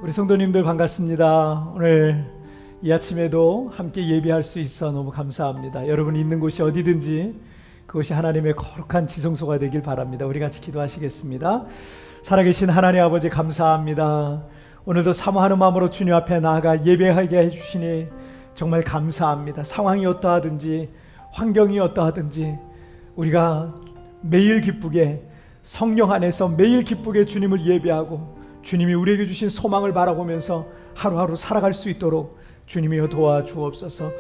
우리 성도님들 반갑습니다. 오늘 이 아침에도 함께 예배할 수 있어 너무 감사합니다. 여러분 있는 곳이 어디든지 그것이 하나님의 거룩한 지성소가 되길 바랍니다. 우리 같이 기도하시겠습니다. 살아계신 하나님 아버지 감사합니다. 오늘도 사모하는 마음으로 주님 앞에 나아가 예배하게 해주시니 정말 감사합니다. 상황이 어떠하든지 환경이 어떠하든지 우리가 매일 기쁘게 성령 안에서 매일 기쁘게 주님을 예배하고 주님이 우리에게 주신 소망을 바라보면서 하루하루 살아갈 수 있도록 주님이여 도와주옵소서.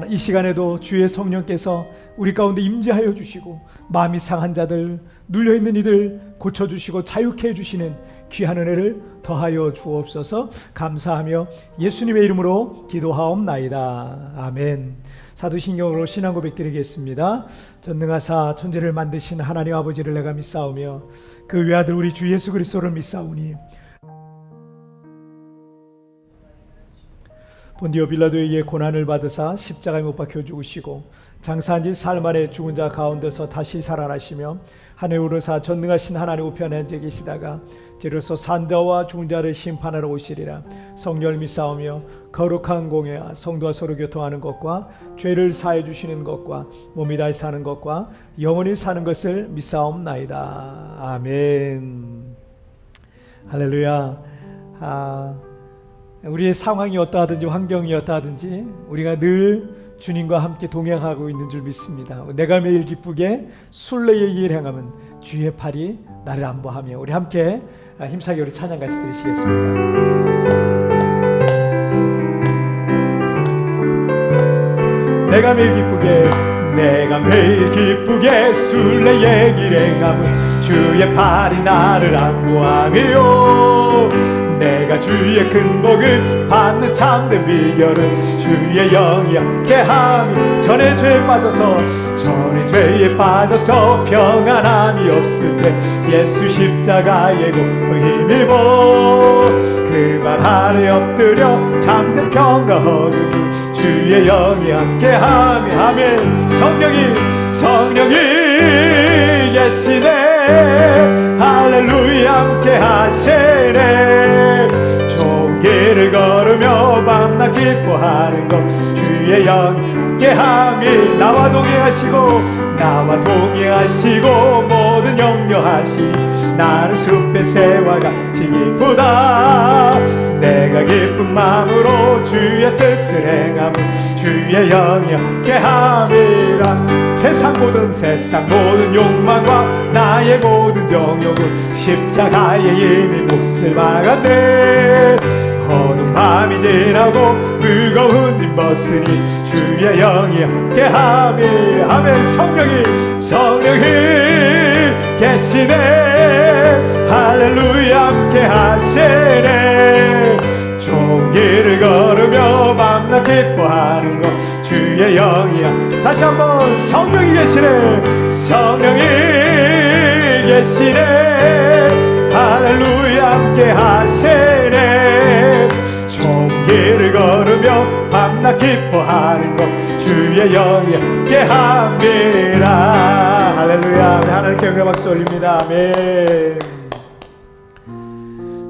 이 시간에도 주의 성령께서 우리 가운데 임재하여 주시고 마음이 상한 자들, 눌려있는 이들 고쳐주시고 자유케 해주시는 귀한 은혜를 더하여 주옵소서. 감사하며 예수님의 이름으로 기도하옵나이다. 아멘. 사도신경으로 신앙 고백 드리겠습니다. 전능하사 천지를 만드신 하나님 아버지를 내가 믿사오며 그 외아들 우리 주 예수 그리스도를 믿사오니 본디오 빌라도에게 고난을 받으사 십자가에 못 박혀 죽으시고 장사한 지 사흘 만에 죽은 자 가운데서 다시 살아나시며 하늘 오르사 전능하신 하나님 우편에 앉아 계시다가 이로써 산자와 죽은 자를 심판하러 오시리라. 성령을 믿사오며 거룩한 공회와 성도와 서로 교통하는 것과 죄를 사해 주시는 것과 몸이 다시 사는 것과 영원히 사는 것을 믿사옵나이다. 아멘. 할렐루야. 우리의 상황이 어떠하든지 환경이 어떠하든지 우리가 늘 주님과 함께 동행하고 있는 줄 믿습니다. 내가 매일 기쁘게 순례의 길을 행하면 주의 팔이 나를 안보하며. 우리 함께 힘차게 우리 찬양 같이 드리시겠습니다. 내가 매일 기쁘게 순례의 길을 행하면 주의 팔이 나를 안보하며 내가 주의 큰 복을 받는 참된 비결은 주의 영이 함께함이 전에 죄에 빠져서 평안함이 없을 때 예수 십자가의 고통 힘입어 그 발 아래 엎드려 참된 평화 얻으니 주의 영이 함께함이. 아멘. 성령이 계시네. 할렐루야 함께하시네. 좋은 길을 걸으며 밤낮 기뻐하는 것 주의 영이 함께함이. 나와 동행하시고 모든 염려하시니 나는 숲의 새와 같이 기쁘다. 내가 기쁜 마음으로 주의 뜻을 행하면 주의 영이 함께함이라. 세상 모든 욕망과 나의 모든 정욕은 십자가에 이미 몫을 박았네. 어두운 밤이 지나고 무거운 짐 벗으니 주의 영이 함께함이. 아멘. 성령이 계시네. 할렐루야 함께하시네. 좋은 길을 걸으며 밤낮 기뻐하는 것 주의 영이야. 다시 한번 성령이 계시네. 할렐루야 함께하시네. 좋은 길을 걸으며 밤낮 기뻐하는 것 주의 영이 함께함이라. 할렐루야. 하나님께 영광 박수 올립니다. 아멘.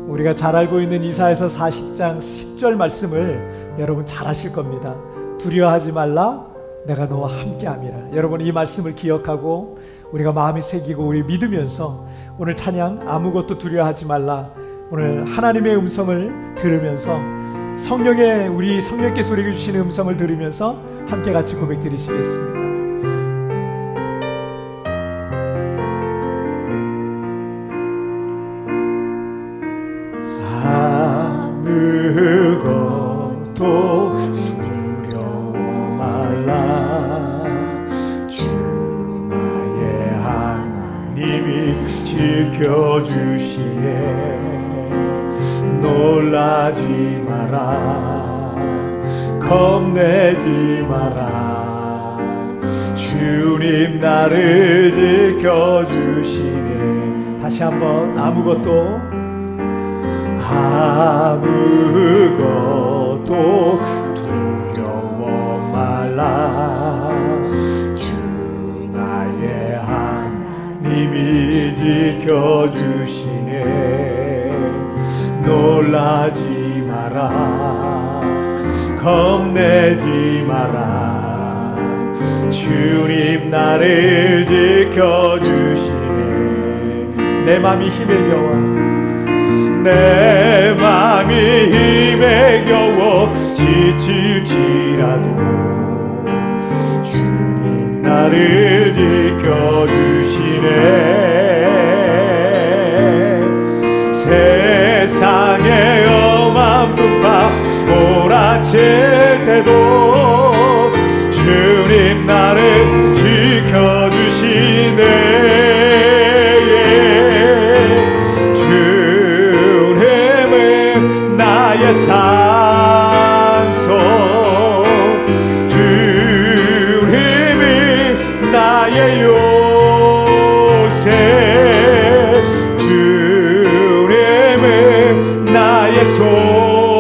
우리가 잘 알고 있는 이사야서 40장 10절 말씀을 여러분 잘 아실 겁니다. 두려워하지 말라 내가 너와 함께함이라. 여러분 이 말씀을 기억하고 우리가 마음에 새기고 우리 믿으면서 오늘 찬양 아무것도 두려워하지 말라, 오늘 하나님의 음성을 들으면서 우리 성령께서 우리에게 주시는 음성을 들으면서 함께 같이 고백 드리시겠습니다. 아무것도 두려워 말라. 주 나의 하나님이 지켜주시네. 놀라지 마라, 겁내지 마라. 주님 나를 지켜주시네. 다시 한번 아무것도 두려워 말라. 주 나의 하나님이 지켜주시네. 놀라지 마라 겁내지 마라 주님 나를 지켜주시네 내 맘이 힘에 겨워 내 맘이 힘에 겨워 지칠지라도 주님 나를 지켜주시네 세상에 엄한 풍파 몰아칠 때도 주님 나를 지켜주시네 주님은 나의 산소 주님이 나의 요새 주님은 나의 소망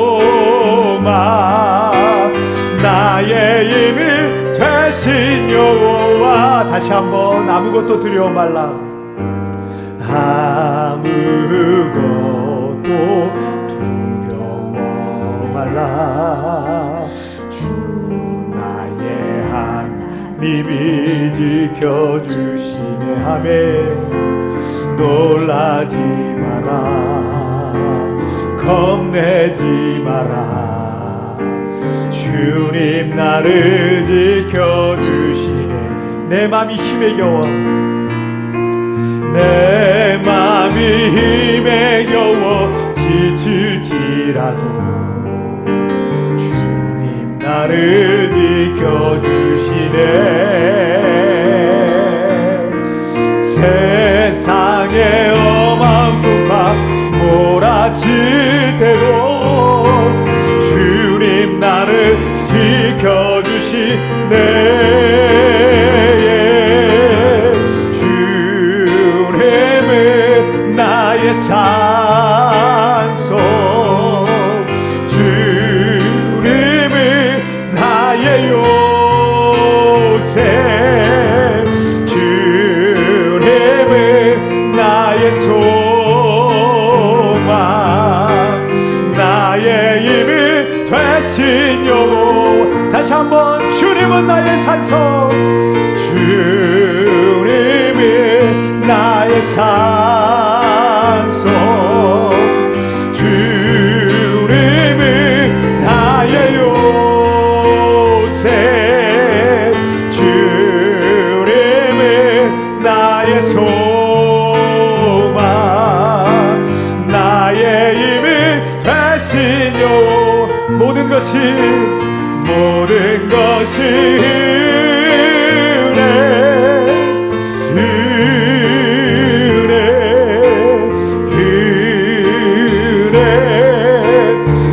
나의 힘이 되신 여호와 다시 한번 아무것도 두려워 말라 아무것도 두려워 말라 주 나의 하나님이 지켜주시네 아멘 놀라지 마라 겁내지 마라 주님 나를 지켜주시네 내 맘이 힘에 겨워 내 맘이 힘에 겨워 지칠지라도 주님 나를 지켜주시네 세상에 엄한 풍파 몰아칠 때도 주님 나를 지켜주시네 주님은 나의 산소 주님은 나의 요새 주님은 나의 소망 나의 힘이 되신 여호와 다시 한번 주님은 나의 산소 주님이 나의 산소 주님이 나의 요새 주님이 나의 소망 나의 힘이 되신 여호와 모든 것이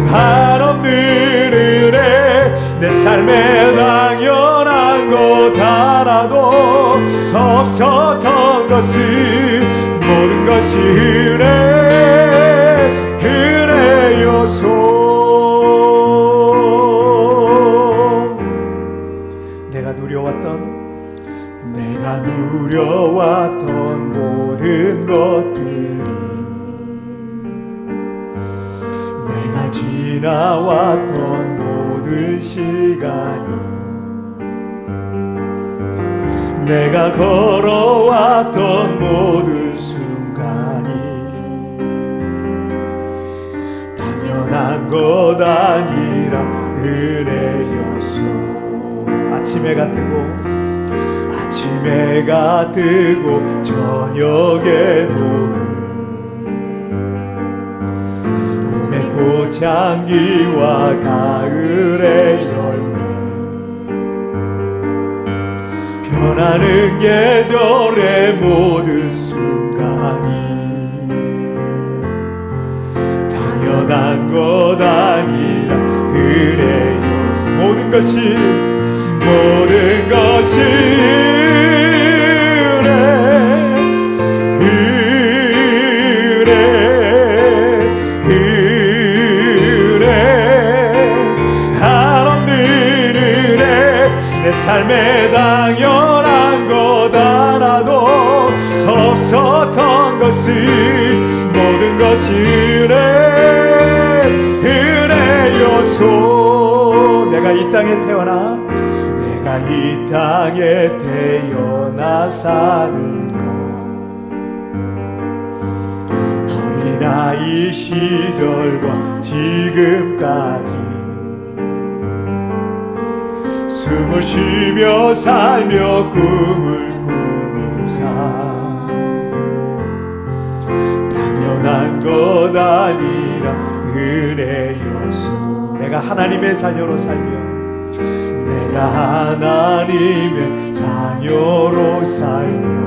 한없는 은혜 내 삶에 당연한 것 하나도 없었던 것을 모든 것이 은혜였소 내가 누려왔던 모든 것들이 내가 지나왔던 모든 시간이 내가 걸어왔던 모든 순간이 당연한 것 아니라 은혜였어 아침해가 뜨고 아침해가 뜨고 저녁에 봄의 꽃향기와 가을의 열매 변하는 계절의 모든 순간이 당연한 것 아니라 은혜였어 모든 것이 한없는 은혜 내 삶에 당연한 것 하나도 없었던 것이 모든 것이 은혜 하소서. 내가 이 땅에 태어나 내가 이 땅에 태어나 사는 것, 어린아이 시절과 지금까지 숨을 쉬며 살며 꿈을 꾸는 삶, 당연한 것 아니라 은혜였소. 내가 하나님의 자녀로 살며 내가 하나님의 자녀로 살며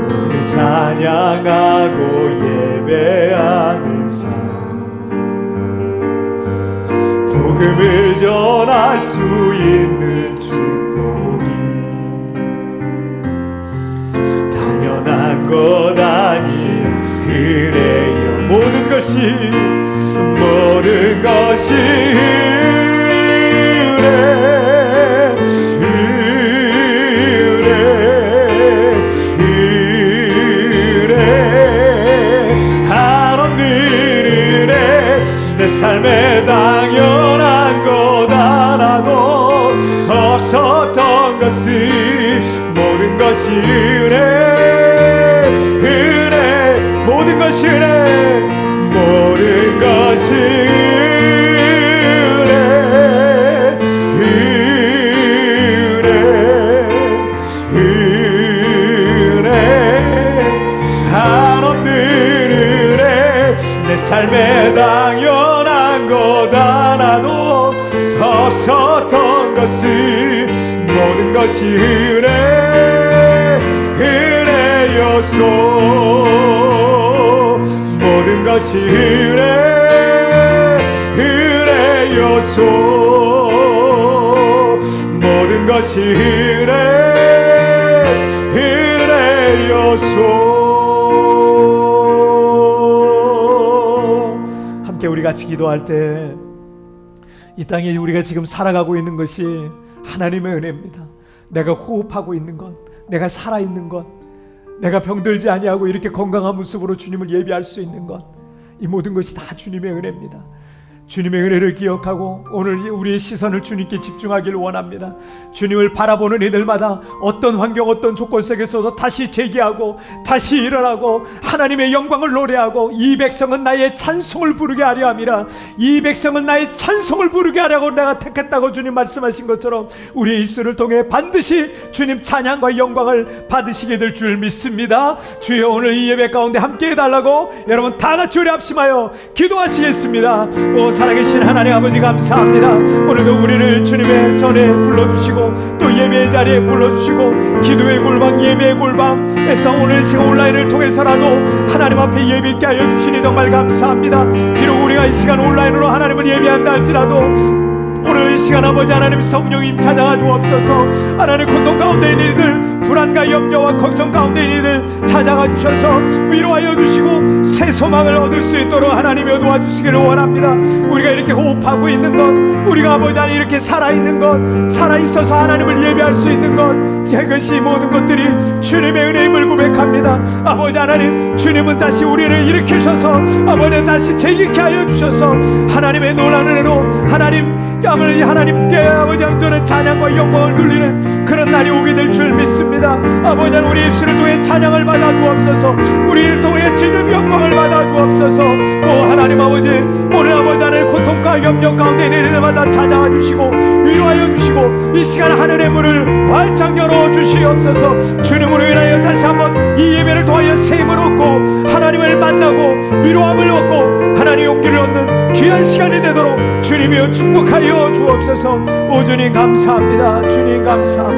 오늘 찬양하고 예배하는 삶, 복음을 전할 수 있는 축복이 당연한 것 아니라 은혜여. 모든 것이 모든 것이 내 삶에 당연한 것 하나도 없었던 것이 모든 것이 은혜, 은혜, 모든 것이 은혜, 모든 것이 은혜, 은혜, 은혜, 한없는 은혜. 내 삶에 당연한 것 하나도 없었던 것이 모든 것이 은혜, 은혜였소. 모든 것이 은혜, 은혜였소. 모든 것이 은혜, 은혜였소. 함께 우리 같이 기도할 때 이 땅에 우리가 지금 살아가고 있는 것이 하나님의 은혜입니다. 내가 호흡하고 있는 것, 내가 살아있는 것, 내가 병들지 아니하고 이렇게 건강한 모습으로 주님을 예배할 수 있는 것, 이 모든 것이 다 주님의 은혜입니다. 주님의 은혜를 기억하고 오늘 우리의 시선을 주님께 집중하기를 원합니다. 주님을 바라보는 이들마다 어떤 환경 어떤 조건 속에서도 다시 재기하고 다시 일어나고 하나님의 영광을 노래하고 이 백성은 나의 찬송을 부르게 하려 함이라. 이 백성은 나의 찬송을 부르게 하려고 내가 택했다고 주님 말씀하신 것처럼 우리의 입술을 통해 반드시 주님 찬양과 영광을 받으시게 될 줄 믿습니다. 주여 오늘 이 예배 가운데 함께 해달라고 여러분 다 같이 우리 합심하여 기도하시겠습니다. 살아계신 하나님 아버지 감사합니다. 오늘도 우리를 주님의 전에 불러주시고 또 예배의 자리에 불러주시고 기도의 골방 예배의 골방에서 오늘 시간 온라인을 통해서라도 하나님 앞에 예배 있게 하여 주시니 정말 감사합니다. 비록 우리가 이 시간 온라인으로 하나님을 예배한다 할지라도 오늘 이 시간 아버지 하나님 성령님 찾아가 주옵소서. 하나님 고통 가운데 있는 이들, 불안과 염려와 걱정 가운데 있는 이들 찾아가 주셔서 위로하여 주시고 새 소망을 얻을 수 있도록 하나님이 도와주시기를 원합니다. 우리가 이렇게 호흡하고 있는 것, 우리가 아버지 하나님 이렇게 살아있는 것, 살아있어서 하나님을 예배할 수 있는 것, 이것이 모든 것들이 주님의 은혜임을 고백합니다. 아버지 하나님, 주님은 다시 우리를 일으키셔서 아버지 다시 재일으켜 하여 주셔서 하나님의 놀라운 은혜로 하나님께 아버지 하나님 찬양과 영광을 돌리는 그런 날이 오게 될 줄 믿습니다. 아버지 하나님 우리 입술을 통해 찬양을 받아 주옵소서. 우리를 통해 주님 영광을 받아 주옵소서. 오 하나님 아버지, 오늘 아버지 하나님 고통과 염려 가운데 내리는 데마다 찾아와 주시고 위로하여 주시고 이 시간 하늘의 문을 활짝 열어 주시옵소서. 주님으로 인하여 다시 한번 이 예배를 통하여 샘을 얻고 하나님을 만나고 위로함을 얻고 하나님의 용기를 얻는 귀한 시간이 되도록 주님이여 축복하여 주옵소서. 오 주님 감사합니다. 주님 감사합니다.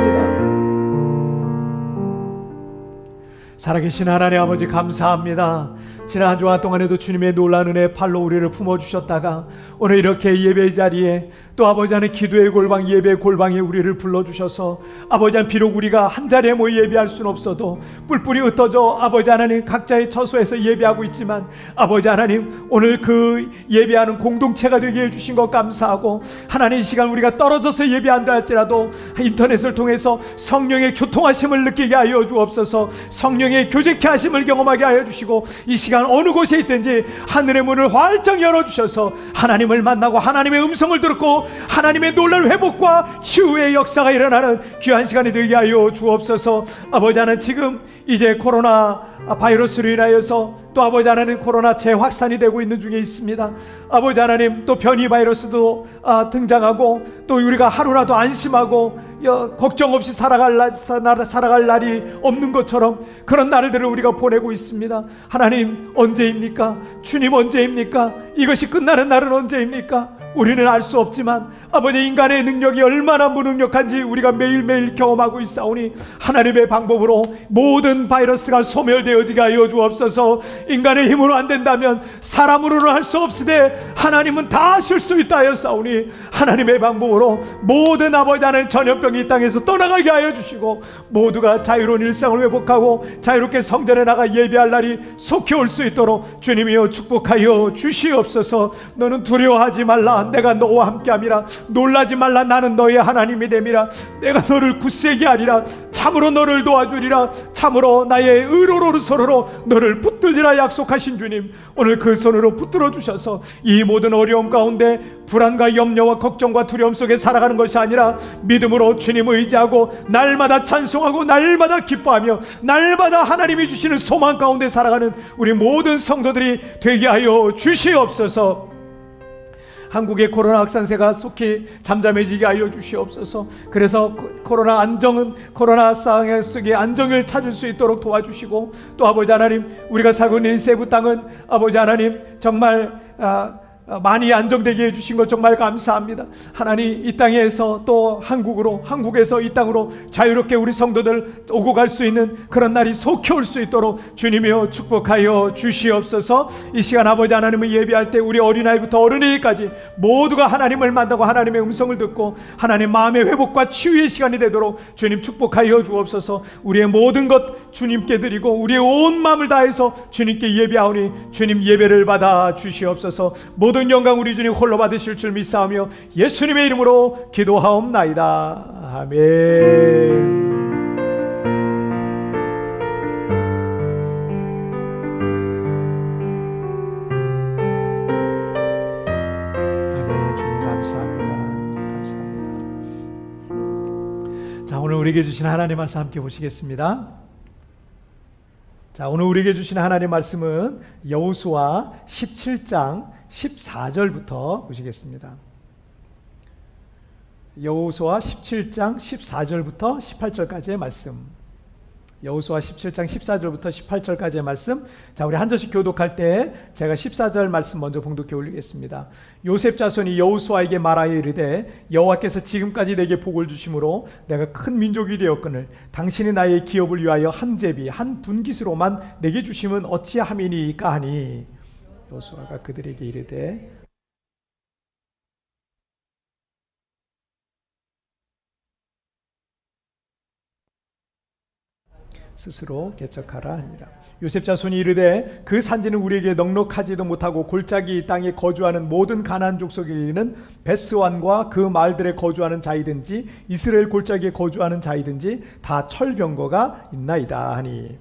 살아계신 하나님 아버지 감사합니다. 지난 한 주간 동안에도 주님의 놀라운 은혜 팔로 우리를 품어주셨다가 오늘 이렇게 예배 자리에 또 아버지 하나님 기도의 골방, 예배의 골방에 우리를 불러주셔서 아버지 하나님 비록 우리가 한 자리에 모여 예배할 수는 없어도 뿔뿔이 흩어져 아버지 하나님 각자의 처소에서 예배하고 있지만 아버지 하나님 오늘 그 예배하는 공동체가 되게 해주신 것 감사하고 하나님 이 시간 우리가 떨어져서 예배한다 할지라도 인터넷을 통해서 성령의 교통하심을 느끼게 하여 주옵소서. 성령의 교제케 하심을 경험하게 하여 주시고 이 시간 어느 곳에 있든지 하늘의 문을 활짝 열어주셔서 하나님을 만나고 하나님의 음성을 듣고 하나님의 놀라운 회복과 치유의 역사가 일어나는 귀한 시간이 되게 하여 주옵소서. 아버지 하나님 지금 이제 코로나 바이러스로 인하여서 또 아버지 하나님 코로나 재확산이 되고 있는 중에 있습니다. 아버지 하나님 또 변이 바이러스도 등장하고 또 우리가 하루라도 안심하고 걱정 없이 살아갈 날이 없는 것처럼 그런 날들을 우리가 보내고 있습니다. 하나님 언제입니까? 주님 언제입니까? 이것이 끝나는 날은 언제입니까? 우리는 알 수 없지만 아버지 인간의 능력이 얼마나 무능력한지 우리가 매일매일 경험하고 있사오니 하나님의 방법으로 모든 바이러스가 소멸되어지게 하여 주옵소서. 인간의 힘으로 안 된다면 사람으로는 할 수 없으되 하나님은 다 하실 수 있다 하였사오니 하나님의 방법으로 모든 아버지 하나님 전염병이 이 땅에서 떠나가게 하여 주시고 모두가 자유로운 일상을 회복하고 자유롭게 성전에 나가 예배할 날이 속히 올 수 있도록 주님이여 축복하여 주시옵소서. 너는 두려워하지 말라. 내가 너와 함께함이라. 놀라지 말라. 나는 너의 하나님이 됨이라. 내가 너를 굳세게 하리라. 참으로 너를 도와주리라. 참으로 나의 의로로 서로로 너를 붙들리라 약속하신 주님, 오늘 그 손으로 붙들어 주셔서 이 모든 어려움 가운데 불안과 염려와 걱정과 두려움 속에 살아가는 것이 아니라 믿음으로 주님 의지하고 날마다 찬송하고 날마다 기뻐하며 날마다 하나님이 주시는 소망 가운데 살아가는 우리 모든 성도들이 되게 하여 주시옵소서. 한국의 코로나 확산세가 속히 잠잠해지게 하여 주시옵소서. 그래서 코로나 상황 속에 안정을 찾을 수 있도록 도와주시고 또 아버지 하나님 우리가 살고 있는 세부 땅은 아버지 하나님 정말 많이 안정되게 해주신 것 정말 감사합니다. 하나님 이 땅에서 또 한국에서 이 땅으로 자유롭게 우리 성도들 오고 갈 수 있는 그런 날이 속히 올 수 있도록 주님이여 축복하여 주시옵소서. 이 시간 아버지 하나님을 예배할 때 우리 어린아이부터 어른이까지 모두가 하나님을 만나고 하나님의 음성을 듣고 하나님 마음의 회복과 치유의 시간이 되도록 주님 축복하여 주옵소서. 우리의 모든 것 주님께 드리고 우리의 온 마음을 다해서 주님께 예배하오니 주님 예배를 받아 주시옵소서. 모든 영광 우리 주님 홀로 받으실 줄 믿사오며 예수님의 이름으로 기도하옵나이다. 아멘. 자, 오늘 우리에게 주신 하나님 말씀 함께 보시겠습니다. 자, 오늘 우리에게 주신 하나님 말씀은 여호수아 17장 14절부터 보시겠습니다. 여호수아 17장 14절부터 18절까지의 말씀. 여호수아 17장 14절부터 18절까지의 말씀. 자, 우리 한 절씩 교독할 때 제가 14절 말씀 먼저 봉독해 올리겠습니다. 요셉 자손이 여호수아에게 말하여 이르되 여호와께서 지금까지 내게 복을 주심으로 내가 큰 민족이 되었거늘 당신이 나의 기업을 위하여 한 제비 한 분깃으로만 내게 주심은 어찌함이니까 하니 여호수아가 그들에게 이르되 스스로 개척하라 하니라. 요셉 자손이 이르되 그 산지는 우리에게 넉넉하지도 못하고 골짜기 땅에 거주하는 모든 가나안 족속에는 베스완과 그 마을들에 거주하는 자이든지 이스라엘 골짜기에 거주하는 자이든지 다 철병거가 있나이다 하니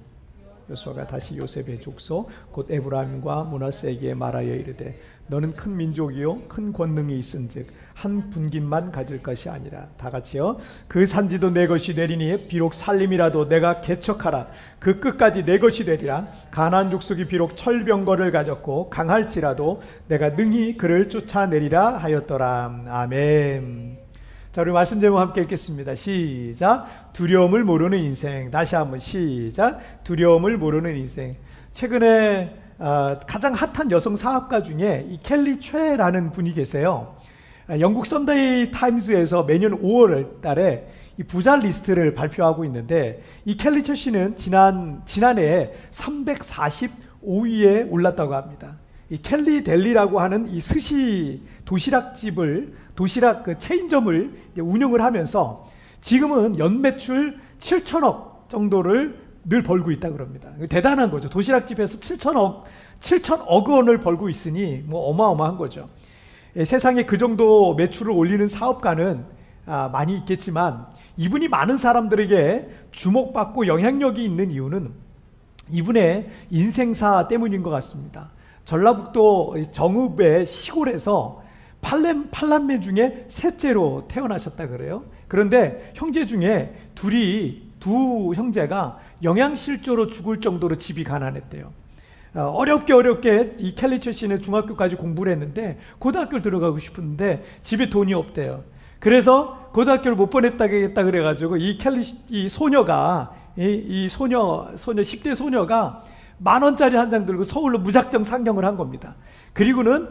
여호수아가 다시 요셉의 족속 곧 에브라임과 므낫세에게 말하여 이르되 너는 큰 민족이요 큰 권능이 있은즉 한 분깃만 가질 것이 아니라. 다 같이요. 그 산지도 내 것이 되리니 비록 살림이라도 내가 개척하라. 그 끝까지 내 것이 되리라. 가나안 족속이 비록 철병거를 가졌고 강할지라도 내가 능히 그를 쫓아내리라 하였더라. 아멘. 자, 우리 말씀 제목 함께 읽겠습니다. 시작. 두려움을 모르는 인생. 다시 한번 시작. 두려움을 모르는 인생. 최근에 가장 핫한 여성 사업가 중에 이 켈리 최라는 분이 계세요. 영국 선데이 타임즈에서 매년 5월 달에 이 부자 리스트를 발표하고 있는데 이 켈리 최 씨는 지난해에 345위에 올랐다고 합니다. 이 켈리 델리라고 하는 이 스시 도시락 그 체인점을 이제 운영을 하면서 지금은 연매출 7천억 정도를 늘 벌고 있다 그럽니다. 대단한 거죠. 도시락집에서 7천억 원을 벌고 있으니 뭐 어마어마한 거죠. 세상에 그 정도 매출을 올리는 사업가는 많이 있겠지만 이분이 많은 사람들에게 주목받고 영향력이 있는 이유는 이분의 인생사 때문인 것 같습니다. 전라북도 정읍의 시골에서 팔남매 중에 셋째로 태어나셨다 그래요. 그런데 형제 중에 두 형제가 영양실조로 죽을 정도로 집이 가난했대요. 어렵게 이 켈리 철씨는 중학교까지 공부를 했는데 고등학교를 들어가고 싶은데 집에 돈이 없대요. 그래서 고등학교를 못 보냈다겠다 그래가지고 이 소녀가 이 소녀 10대 소녀가 10,000원짜리 한 장 들고 서울로 무작정 상경을 한 겁니다. 그리고는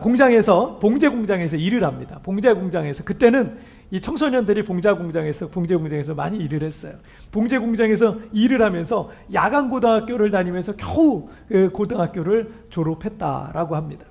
봉제 공장에서 일을 합니다. 봉제 공장에서 그때는 이 청소년들이 봉제 공장에서 많이 일을 했어요. 봉제 공장에서 일을 하면서 야간 고등학교를 다니면서 겨우 고등학교를 졸업했다라고 합니다.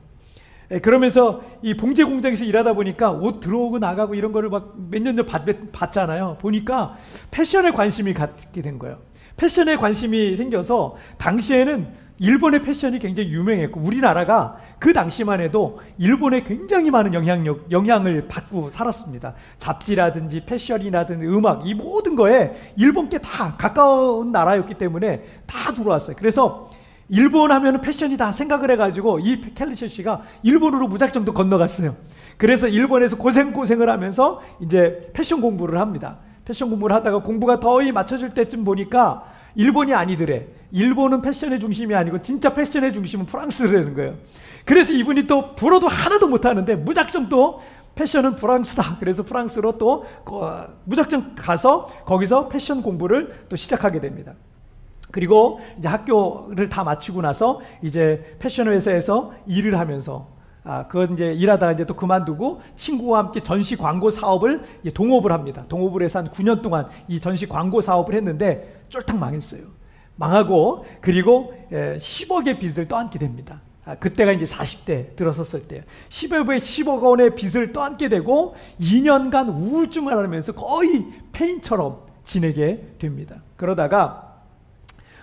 그러면서 이 봉제 공장에서 일하다 보니까 옷 들어오고 나가고 이런 거를 막 몇 년 전 봤잖아요. 보니까 패션에 관심이 갖게 된 거예요. 패션에 관심이 생겨서 당시에는 일본의 패션이 굉장히 유명했고 우리나라가 그 당시만 해도 일본에 굉장히 많은 영향을 받고 살았습니다. 잡지라든지 패션이라든지 음악 이 모든 거에 일본께 다 가까운 나라였기 때문에 다 들어왔어요. 그래서 일본 하면 패션이다 생각을 해가지고 이 켈리 철씨가 일본으로 무작정 또 건너갔어요. 그래서 일본에서 고생을 하면서 이제 패션 공부를 합니다. 패션 공부를 하다가 공부가 거의 맞춰질 때쯤 보니까 일본이 아니더래. 일본은 패션의 중심이 아니고 진짜 패션의 중심은 프랑스라는 거예요. 그래서 이분이 또 불어도 하나도 못하는데 무작정 또 패션은 프랑스다. 그래서 프랑스로 또 무작정 가서 거기서 패션 공부를 또 시작하게 됩니다. 그리고 이제 학교를 다 마치고 나서 이제 패션 회사에서 일을 하면서 그건 이제 일하다가 이제 또 그만두고 친구와 함께 전시 광고 사업을 동업을 합니다. 동업을 해서 한 9년 동안 이 전시 광고 사업을 했는데 쫄딱 망했어요. 망하고 그리고 10억의 빚을 떠안게 됩니다. 그때가 이제 40대 들어섰을 때요. 10억 원의 빚을 떠안게 되고 2년간 우울증을 앓으면서 거의 폐인처럼 지내게 됩니다. 그러다가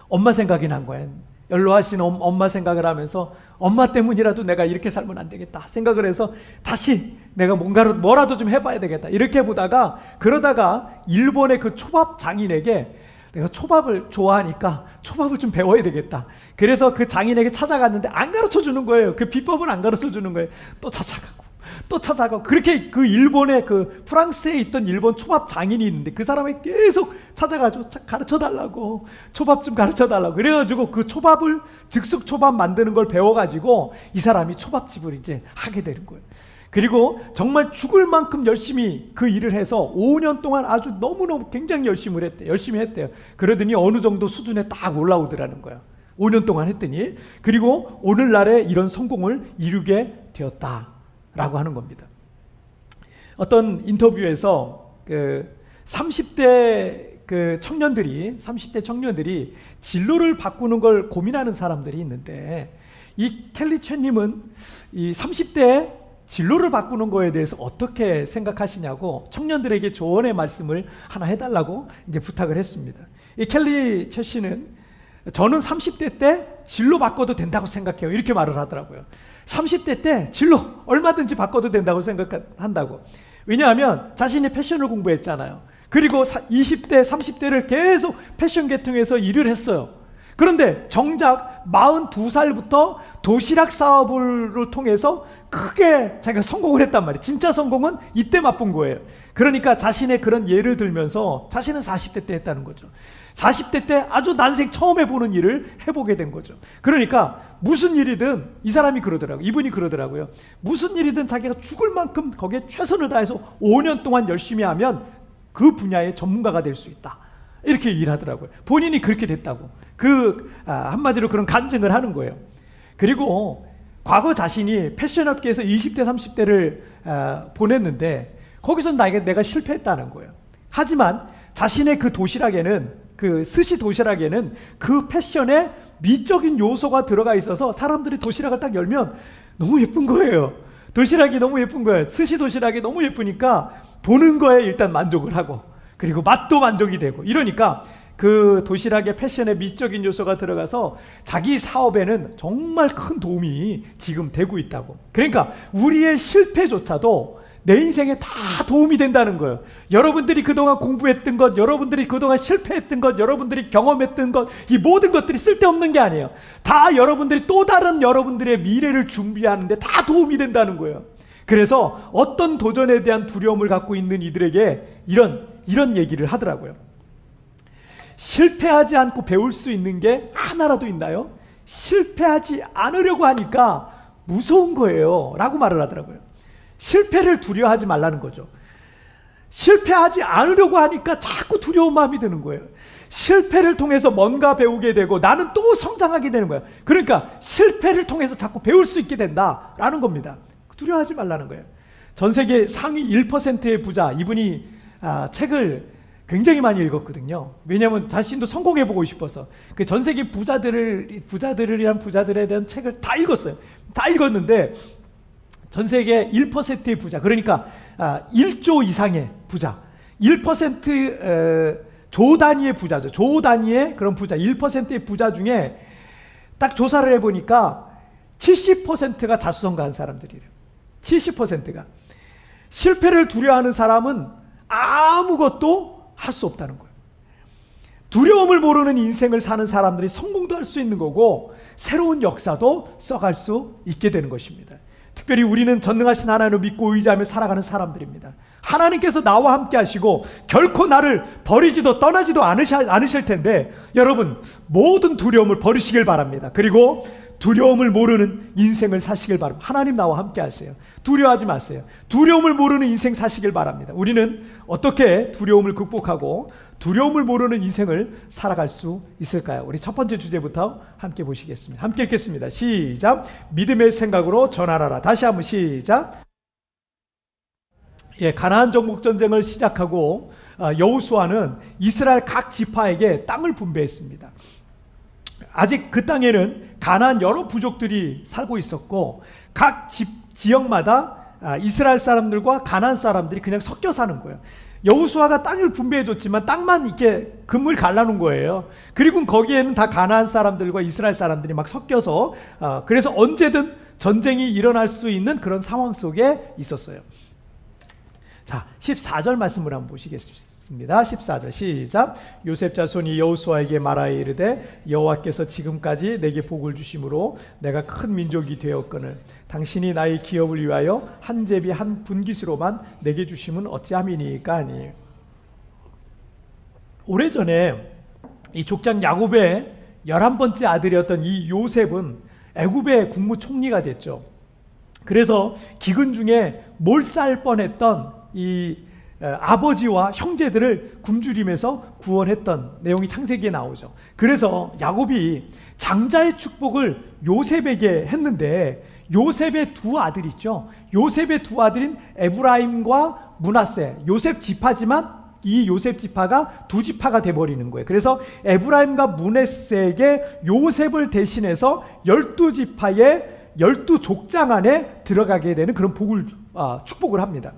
엄마 생각이 난 거예요. 연로하신 엄마 생각을 하면서 엄마 때문이라도 내가 이렇게 살면 안 되겠다 생각을 해서 다시 내가 뭐라도 좀 해봐야 되겠다 이렇게 보다가 그러다가 일본의 그 초밥 장인에게 내가 초밥을 좋아하니까 초밥을 좀 배워야 되겠다. 그래서 그 장인에게 찾아갔는데 안 가르쳐 주는 거예요. 그 비법을 안 가르쳐 주는 거예요. 또 찾아가고 그렇게 그 일본의 그 프랑스에 있던 일본 초밥 장인이 있는데 그 사람이 계속 찾아가지고 가르쳐 달라고 초밥 좀 가르쳐 달라고 그래가지고 그 초밥을 즉석 초밥 만드는 걸 배워가지고 이 사람이 초밥집을 이제 하게 되는 거예요. 그리고 정말 죽을 만큼 열심히 그 일을 해서 5년 동안 아주 너무너무 굉장히 열심히 했대요. 그러더니 어느 정도 수준에 딱 올라오더라는 거예요. 5년 동안 했더니 그리고 오늘날에 이런 성공을 이루게 되었다라고 하는 겁니다. 어떤 인터뷰에서 그 30대 청년들이 진로를 바꾸는 걸 고민하는 사람들이 있는데 이 켈리 첸님은 이 30대 진로를 바꾸는 거에 대해서 어떻게 생각하시냐고 청년들에게 조언의 말씀을 하나 해달라고 이제 부탁을 했습니다. 이 켈리 첸 씨는 저는 30대 때 진로 바꿔도 된다고 생각해요. 이렇게 말을 하더라고요. 30대 때 진로 얼마든지 바꿔도 된다고 생각한다고. 왜냐하면 자신이 패션을 공부했잖아요. 그리고 20대, 30대를 계속 패션 계통에서 일을 했어요. 그런데 정작 42살부터 도시락 사업을 통해서 크게 자기가 성공을 했단 말이에요. 진짜 성공은 이때 맛본 거예요. 그러니까 자신의 그런 예를 들면서 자신은 40대 때 했다는 거죠. 40대 때 아주 난생 처음 해보는 일을 해보게 된 거죠. 그러니까 무슨 일이든 이 사람이 그러더라고요. 이분이 그러더라고요. 무슨 일이든 자기가 죽을 만큼 거기에 최선을 다해서 5년 동안 열심히 하면 그 분야의 전문가가 될 수 있다. 이렇게 일하더라고요. 본인이 그렇게 됐다고. 한마디로 그런 간증을 하는 거예요. 그리고 과거 자신이 패션업계에서 20대, 30대를 보냈는데 거기서 내가 실패했다는 거예요. 하지만 자신의 그 도시락에는 그 스시 도시락에는 그 패션에 미적인 요소가 들어가 있어서 사람들이 도시락을 딱 열면 너무 예쁜 거예요. 도시락이 너무 예쁜 거예요. 스시 도시락이 너무 예쁘니까 보는 거에 일단 만족을 하고, 그리고 맛도 만족이 되고, 이러니까 그 도시락의 패션에 미적인 요소가 들어가서 자기 사업에는 정말 큰 도움이 지금 되고 있다고. 그러니까 우리의 실패조차도 내 인생에 다 도움이 된다는 거예요. 여러분들이 그동안 공부했던 것, 여러분들이 그동안 실패했던 것, 여러분들이 경험했던 것, 이 모든 것들이 쓸데없는 게 아니에요. 다 여러분들이 또 다른 여러분들의 미래를 준비하는데 다 도움이 된다는 거예요. 그래서 어떤 도전에 대한 두려움을 갖고 있는 이들에게 이런 얘기를 하더라고요. 실패하지 않고 배울 수 있는 게 하나라도 있나요? 실패하지 않으려고 하니까 무서운 거예요 라고 말을 하더라고요. 실패를 두려워하지 말라는 거죠. 실패하지 않으려고 하니까 자꾸 두려운 마음이 드는 거예요. 실패를 통해서 뭔가 배우게 되고 나는 또 성장하게 되는 거예요. 그러니까 실패를 통해서 자꾸 배울 수 있게 된다라는 겁니다. 두려워하지 말라는 거예요. 전 세계 상위 1%의 부자, 이분이 책을 굉장히 많이 읽었거든요. 왜냐하면 자신도 성공해보고 싶어서. 그 전 세계 부자들에 대한 책을 다 읽었어요. 다 읽었는데 전 세계 1%의 부자, 그러니까 1조 이상의 부자, 1% 조 단위의 부자죠. 조 단위의 그런 부자, 1%의 부자 중에 딱 조사를 해보니까 70%가 자수성가한 사람들이래요. 70%가. 실패를 두려워하는 사람은 아무것도 할 수 없다는 거예요. 두려움을 모르는 인생을 사는 사람들이 성공도 할 수 있는 거고 새로운 역사도 써갈 수 있게 되는 것입니다. 특별히 우리는 전능하신 하나님을 믿고 의지하며 살아가는 사람들입니다. 하나님께서 나와 함께 하시고 결코 나를 버리지도 떠나지도 않으실 텐데 여러분 모든 두려움을 버리시길 바랍니다. 그리고 두려움을 모르는 인생을 사시길 바랍니다. 하나님 나와 함께 하세요. 두려워하지 마세요. 두려움을 모르는 인생 사시길 바랍니다. 우리는 어떻게 두려움을 극복하고 두려움을 모르는 인생을 살아갈 수 있을까요? 우리 첫 번째 주제부터 함께 보시겠습니다. 함께 읽겠습니다. 시작. 믿음의 생각으로 전환하라. 다시 한번 시작. 가나안 정복 전쟁을 시작하고 여호수아는 이스라엘 각 지파에게 땅을 분배했습니다. 아직 그 땅에는 가나안 여러 부족들이 살고 있었고 각 지역마다 이스라엘 사람들과 가나안 사람들이 그냥 섞여 사는 거예요. 여호수아가 땅을 분배해줬지만 땅만 이렇게 금을 갈라놓은 거예요. 그리고 거기에는 다 가나안 사람들과 이스라엘 사람들이 막 섞여서 그래서 언제든 전쟁이 일어날 수 있는 그런 상황 속에 있었어요. 자, 14절 말씀을 한번 보시겠습니다. 14절 시작. 요셉 자손이 여호수아에게 말하여 이르되 여호와께서 지금까지 내게 복을 주심으로 내가 큰 민족이 되었거늘 당신이 나의 기업을 위하여 한 제비 한 분깃으로만 내게 주심은 어찌함이니까 하니. 오래전에 이 족장 야곱의 11번째 아들이었던 이 요셉은 애굽의 국무총리가 됐죠. 그래서 기근 중에 몰살 뻔했던 이 아버지와 형제들을 굶주림에서 구원했던 내용이 창세기에 나오죠. 그래서 야곱이 장자의 축복을 요셉에게 했는데 요셉의 두 아들이 있죠. 요셉의 두 아들인 에브라임과 므낫세, 요셉 지파지만 이 요셉 지파가 두 지파가 돼버리는 거예요. 그래서 에브라임과 므낫세에게 요셉을 대신해서 12지파의 12족장 안에 들어가게 되는 그런 축복을 합니다.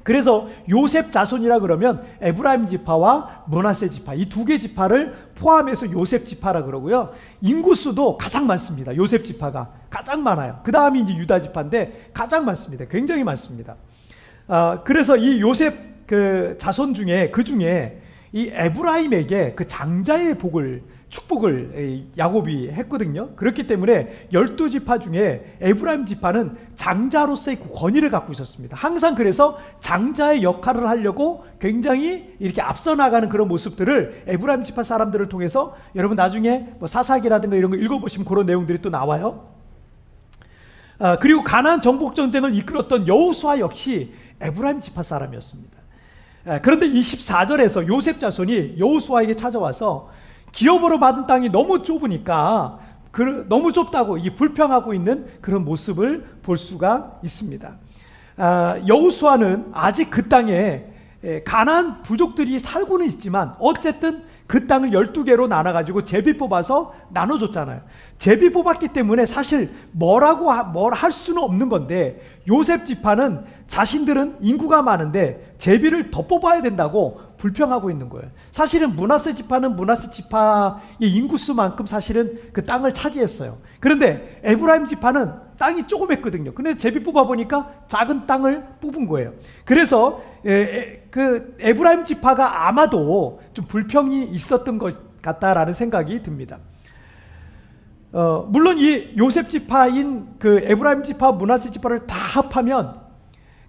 그래서 요셉 자손이라 그러면 에브라임 지파와 므낫세 지파 이 두 개 지파를 포함해서 요셉 지파라 그러고요. 인구수도 가장 많습니다. 요셉 지파가 가장 많아요. 그 다음이 이제 유다 지파인데 가장 많습니다. 굉장히 많습니다. 그래서 이 요셉 그 자손 중에 이 에브라임에게 그 장자의 축복을 야곱이 했거든요. 그렇기 때문에 12지파 중에 에브라임 지파는 장자로서의 권위를 갖고 있었습니다. 항상 그래서 장자의 역할을 하려고 굉장히 이렇게 앞서 나가는 그런 모습들을 에브라임 지파 사람들을 통해서 여러분 나중에 뭐 사사기라든가 이런 거 읽어보시면 그런 내용들이 또 나와요. 그리고 가나안 정복 전쟁을 이끌었던 여호수아 역시 에브라임 지파 사람이었습니다. 그런데 이 14절에서 요셉 자손이 여호수아에게 찾아와서 기업으로 받은 땅이 너무 좁으니까 너무 좁다고 불평하고 있는 그런 모습을 볼 수가 있습니다. 여호수아는 아직 그 땅에 가나안 부족들이 살고는 있지만 어쨌든 그 땅을 12개로 나눠가지고 제비 뽑아서 나눠줬잖아요. 제비 뽑았기 때문에 사실 뭘 할 수는 없는 건데, 요셉 지파는 자신들은 인구가 많은데 제비를 더 뽑아야 된다고 불평하고 있는 거예요. 사실은 므낫세 지파는 므낫세 지파의 인구수만큼 사실은 그 땅을 차지했어요. 그런데 에브라임 지파는 땅이 조그맸거든요. 근데 제비 뽑아보니까 작은 땅을 뽑은 거예요. 그래서 그 에브라임 지파가 아마도 좀 불평이 있었던 것 같다라는 생각이 듭니다. 물론 이 요셉 지파인 그 에브라임 지파, 므낫세 지파를 다 합하면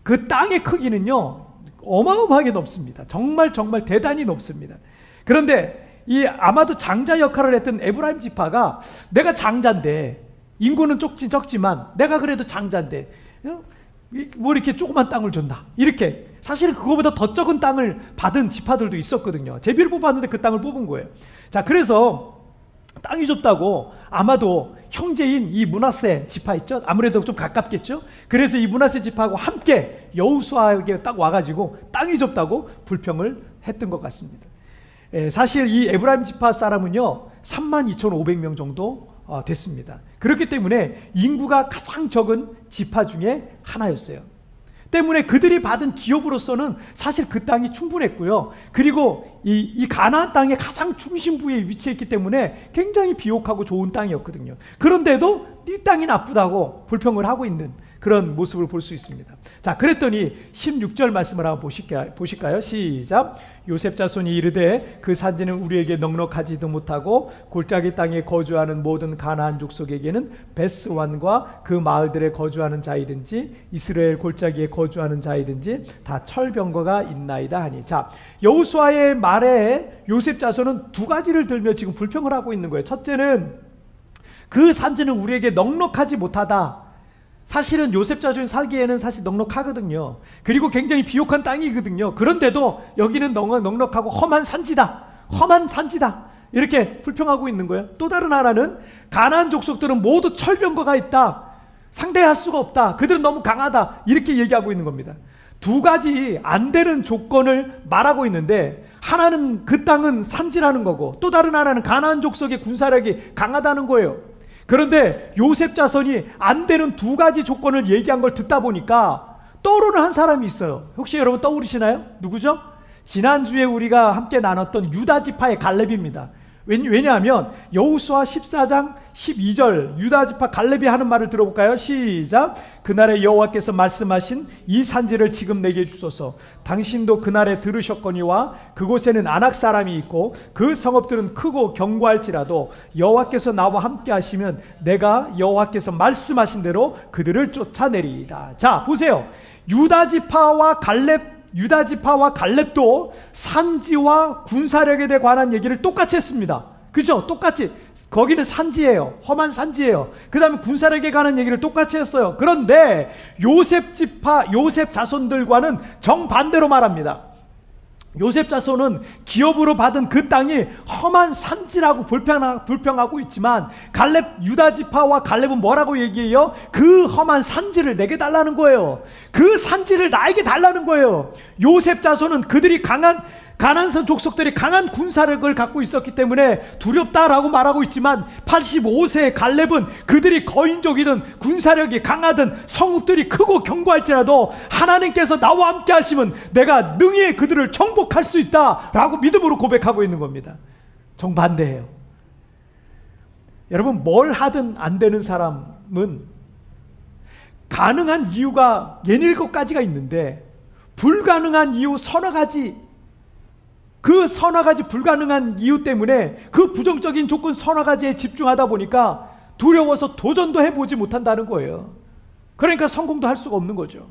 그 땅의 크기는요 어마어마하게 높습니다. 정말 대단히 높습니다. 그런데 이 아마도 장자 역할을 했던 에브라임 지파가, 내가 장자인데 인구는 적지만 내가 그래도 장자인데 뭐 이렇게 조그만 땅을 줬나, 이렇게 사실은 그거보다 더 적은 땅을 받은 지파들도 있었거든요. 제비를 뽑았는데 그 땅을 뽑은 거예요. 자, 그래서 땅이 좁다고 아마도 형제인 이 므낫세 지파 있죠? 아무래도 좀 가깝겠죠? 그래서 이 므낫세 지파하고 함께 여호수아에게 딱 와가지고 땅이 좁다고 불평을 했던 것 같습니다. 사실 이 에브라임 지파 사람은요 32,500명 정도 됐습니다. 그렇기 때문에 인구가 가장 적은 지파 중에 하나였어요. 때문에 그들이 받은 기업으로서는 사실 그 땅이 충분했고요. 그리고 이 가나안 땅의 가장 중심부에 위치했기 때문에 굉장히 비옥하고 좋은 땅이었거든요. 그런데도 이 땅이 나쁘다고 불평을 하고 있는 그런 모습을 볼 수 있습니다. 자, 그랬더니 16절 말씀을 한번 보실까요? 시작. 요셉 자손이 이르되 그 산지는 우리에게 넉넉하지도 못하고 골짜기 땅에 거주하는 모든 가나안 족속에게는 베스완과 그 마을들에 거주하는 자이든지 이스라엘 골짜기에 거주하는 자이든지 다 철병거가 있나이다 하니. 자, 여호수아의 말에 요셉 자손은 두 가지를 들며 지금 불평을 하고 있는 거예요. 첫째는 그 산지는 우리에게 넉넉하지 못하다. 사실은 요셉 자손이 살기에는 사실 넉넉하거든요. 그리고 굉장히 비옥한 땅이거든요. 그런데도 여기는 넉넉하고 험한 산지다. 이렇게 불평하고 있는 거예요. 또 다른 하나는 가나안 족속들은 모두 철병거가 있다. 상대할 수가 없다. 그들은 너무 강하다. 이렇게 얘기하고 있는 겁니다. 두 가지 안 되는 조건을 말하고 있는데, 하나는 그 땅은 산지라는 거고 또 다른 하나는 가나안 족속의 군사력이 강하다는 거예요. 그런데 요셉 자손이 안 되는 두 가지 조건을 얘기한 걸 듣다 보니까 떠오르는 한 사람이 있어요. 혹시 여러분 떠오르시나요? 누구죠? 지난주에 우리가 함께 나눴던 유다 지파의 갈렙입니다. 왜냐하면 여호수아 14장 12절 유다 지파 갈렙이 하는 말을 들어볼까요? 시작. 그날에 여호와께서 말씀하신 이 산지를 지금 내게 주소서. 당신도 그날에 들으셨거니와 그곳에는 아낙 사람이 있고 그 성읍들은 크고 견고할지라도 여호와께서 나와 함께 하시면 내가 여호와께서 말씀하신 대로 그들을 쫓아내리이다. 자, 보세요. 유다 지파와 갈렙도 산지와 군사력에 대해 관한 얘기를 똑같이 했습니다. 그죠? 똑같이. 거기는 산지예요. 험한 산지예요. 그 다음에 군사력에 관한 얘기를 똑같이 했어요. 그런데 요셉 자손들과는 정반대로 말합니다. 요셉 자손은 기업으로 받은 그 땅이 험한 산지라고 불평하고 있지만 유다 지파와 갈렙은 뭐라고 얘기해요? 그 험한 산지를 내게 달라는 거예요. 그 산지를 나에게 달라는 거예요. 요셉 자손은 그들이 가나안 족속들이 강한 군사력을 갖고 있었기 때문에 두렵다라고 말하고 있지만 85세의 갈렙은 그들이 거인족이든 군사력이 강하든 성읍들이 크고 견고할지라도 하나님께서 나와 함께 하시면 내가 능히 그들을 정복할 수 있다라고 믿음으로 고백하고 있는 겁니다. 정반대예요. 여러분, 뭘 하든 안 되는 사람은 가능한 이유가 7가지가 있는데 불가능한 이유 서너 가지, 그 서너 가지 불가능한 이유 때문에 그 부정적인 조건 서너 가지에 집중하다 보니까 두려워서 도전도 해보지 못한다는 거예요. 그러니까 성공도 할 수가 없는 거죠.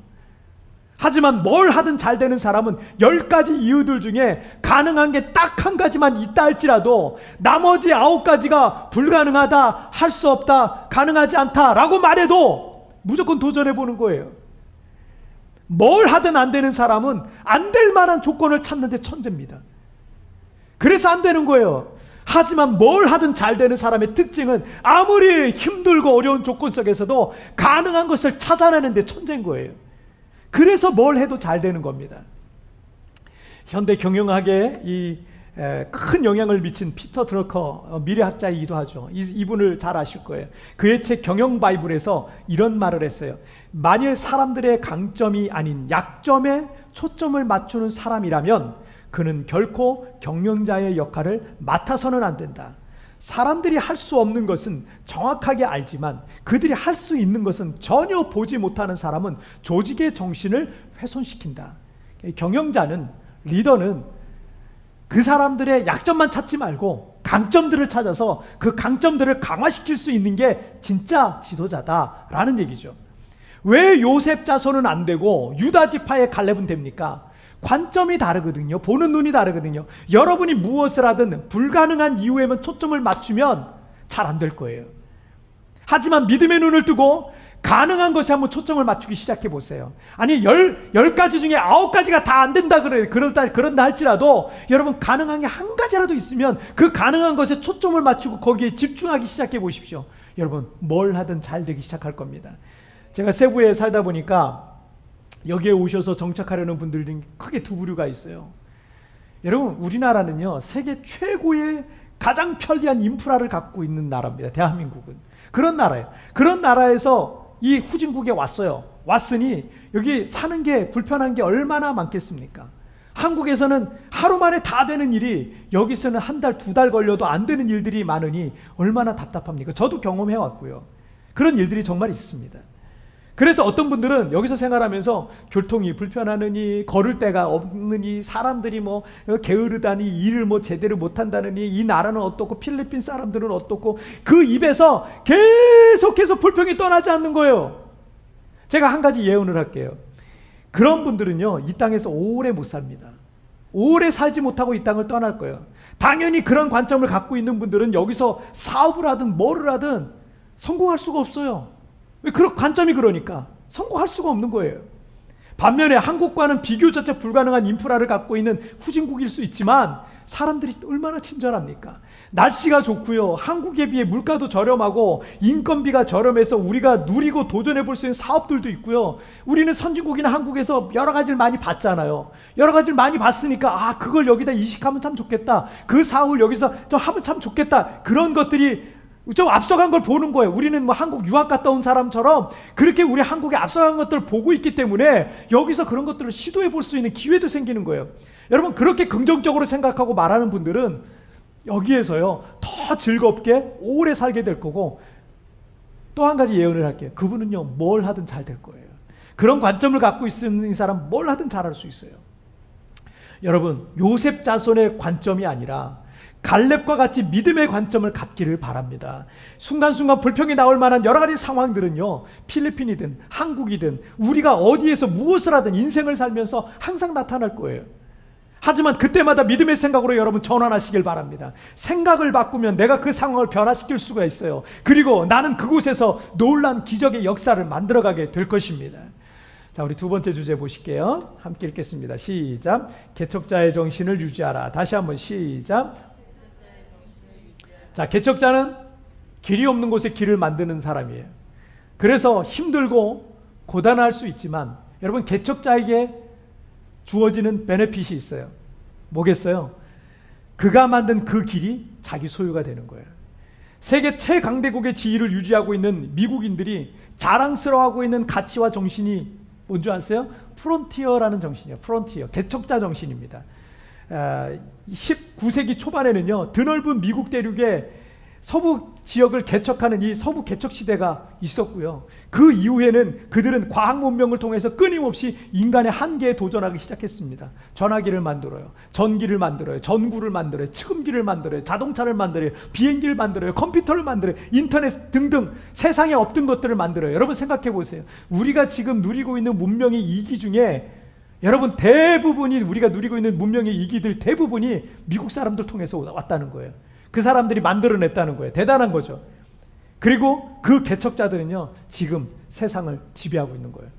하지만 뭘 하든 잘 되는 사람은 10가지 이유들 중에 가능한 게 딱 한 가지만 있다 할지라도 나머지 9가지가 불가능하다, 할 수 없다, 가능하지 않다 라고 말해도 무조건 도전해보는 거예요. 뭘 하든 안 되는 사람은 안 될 만한 조건을 찾는데 천재입니다. 그래서 안 되는 거예요. 하지만 뭘 하든 잘 되는 사람의 특징은 아무리 힘들고 어려운 조건 속에서도 가능한 것을 찾아내는 데 천재인 거예요. 그래서 뭘 해도 잘 되는 겁니다. 현대 경영학에 큰 영향을 미친 피터 드러커, 미래학자이기도 하죠. 이분을 잘 아실 거예요. 그의 책 경영 바이블에서 이런 말을 했어요. 만일 사람들의 강점이 아닌 약점에 초점을 맞추는 사람이라면 그는 결코 경영자의 역할을 맡아서는 안 된다. 사람들이 할 수 없는 것은 정확하게 알지만 그들이 할 수 있는 것은 전혀 보지 못하는 사람은 조직의 정신을 훼손시킨다. 경영자는, 리더는 그 사람들의 약점만 찾지 말고 강점들을 찾아서 그 강점들을 강화시킬 수 있는 게 진짜 지도자다라는 얘기죠. 왜 요셉 자손은 안 되고 유다 지파의 갈렙은 됩니까? 관점이 다르거든요. 보는 눈이 다르거든요. 여러분이 무엇을 하든 불가능한 이유에만 초점을 맞추면 잘 안 될 거예요. 하지만 믿음의 눈을 뜨고 가능한 것에 한번 초점을 맞추기 시작해 보세요. 아니 10가지 중에 9가지가 다 안 된다 그런다 할지라도 여러분 가능한 게 한 가지라도 있으면 그 가능한 것에 초점을 맞추고 거기에 집중하기 시작해 보십시오. 여러분 뭘 하든 잘 되기 시작할 겁니다. 제가 세부에 살다 보니까 여기에 오셔서 정착하려는 분들이 크게 두 부류가 있어요. 여러분 우리나라는요 세계 최고의 가장 편리한 인프라를 갖고 있는 나라입니다. 대한민국은 그런 나라예요. 그런 나라에서 이 후진국에 왔어요. 왔으니 여기 사는 게 불편한 게 얼마나 많겠습니까? 한국에서는 하루 만에 다 되는 일이 여기서는 한 달, 두 달 걸려도 안 되는 일들이 많으니 얼마나 답답합니까? 저도 경험해 왔고요. 그런 일들이 정말 있습니다. 그래서 어떤 분들은 여기서 생활하면서 교통이 불편하느니, 걸을 데가 없느니, 사람들이 뭐 게으르다니, 일을 뭐 제대로 못한다느니, 이 나라는 어떻고 필리핀 사람들은 어떻고, 그 입에서 계속해서 불평이 떠나지 않는 거예요. 제가 한 가지 예언을 할게요. 그런 분들은요 이 땅에서 오래 못 삽니다. 오래 살지 못하고 이 땅을 떠날 거예요. 당연히 그런 관점을 갖고 있는 분들은 여기서 사업을 하든 뭐를 하든 성공할 수가 없어요. 왜? 그런 관점이 그러니까 성공할 수가 없는 거예요. 반면에 한국과는 비교 자체 불가능한 인프라를 갖고 있는 후진국일 수 있지만 사람들이 얼마나 친절합니까? 날씨가 좋고요, 한국에 비해 물가도 저렴하고 인건비가 저렴해서 우리가 누리고 도전해 볼 수 있는 사업들도 있고요. 우리는 선진국이나 한국에서 여러 가지를 많이 봤잖아요. 여러 가지를 많이 봤으니까 그걸 여기다 이식하면 참 좋겠다, 그 사업을 여기서 좀 하면 참 좋겠다, 그런 것들이 좀 앞서간 걸 보는 거예요. 우리는 뭐 한국 유학 갔다 온 사람처럼 그렇게 우리 한국에 앞서간 것들을 보고 있기 때문에 여기서 그런 것들을 시도해 볼 수 있는 기회도 생기는 거예요. 여러분 그렇게 긍정적으로 생각하고 말하는 분들은 여기에서요 더 즐겁게 오래 살게 될 거고, 또 한 가지 예언을 할게요. 그분은요 뭘 하든 잘 될 거예요. 그런 관점을 갖고 있는 사람 뭘 하든 잘할 수 있어요. 여러분 요셉 자손의 관점이 아니라 갈렙과 같이 믿음의 관점을 갖기를 바랍니다. 순간순간 불평이 나올 만한 여러 가지 상황들은요 필리핀이든 한국이든 우리가 어디에서 무엇을 하든 인생을 살면서 항상 나타날 거예요. 하지만 그때마다 믿음의 생각으로 여러분 전환하시길 바랍니다. 생각을 바꾸면 내가 그 상황을 변화시킬 수가 있어요. 그리고 나는 그곳에서 놀라운 기적의 역사를 만들어가게 될 것입니다. 자, 우리 두 번째 주제 보실게요. 함께 읽겠습니다. 시작. 개척자의 정신을 유지하라. 다시 한번 시작. 자, 개척자는 길이 없는 곳에 길을 만드는 사람이에요. 그래서 힘들고 고단할 수 있지만 여러분 개척자에게 주어지는 베네핏이 있어요. 뭐겠어요? 그가 만든 그 길이 자기 소유가 되는 거예요. 세계 최강대국의 지위를 유지하고 있는 미국인들이 자랑스러워하고 있는 가치와 정신이 뭔지 아세요? 프론티어라는 정신이에요. 프론티어, 개척자 정신입니다. 19세기 초반에는요 드넓은 미국 대륙에 서부 지역을 개척하는 이 서부 개척 시대가 있었고요. 그 이후에는 그들은 과학 문명을 통해서 끊임없이 인간의 한계에 도전하기 시작했습니다. 전화기를 만들어요, 전기를 만들어요, 전구를 만들어요, 측음기를 만들어요, 자동차를 만들어요, 비행기를 만들어요, 컴퓨터를 만들어요, 인터넷 등등 세상에 없던 것들을 만들어요. 여러분 생각해 보세요. 우리가 지금 누리고 있는 문명의 이기 중에 여러분 대부분이, 우리가 누리고 있는 문명의 이기들 대부분이 미국 사람들 통해서 왔다는 거예요. 그 사람들이 만들어냈다는 거예요. 대단한 거죠. 그리고 그 개척자들은요 지금 세상을 지배하고 있는 거예요.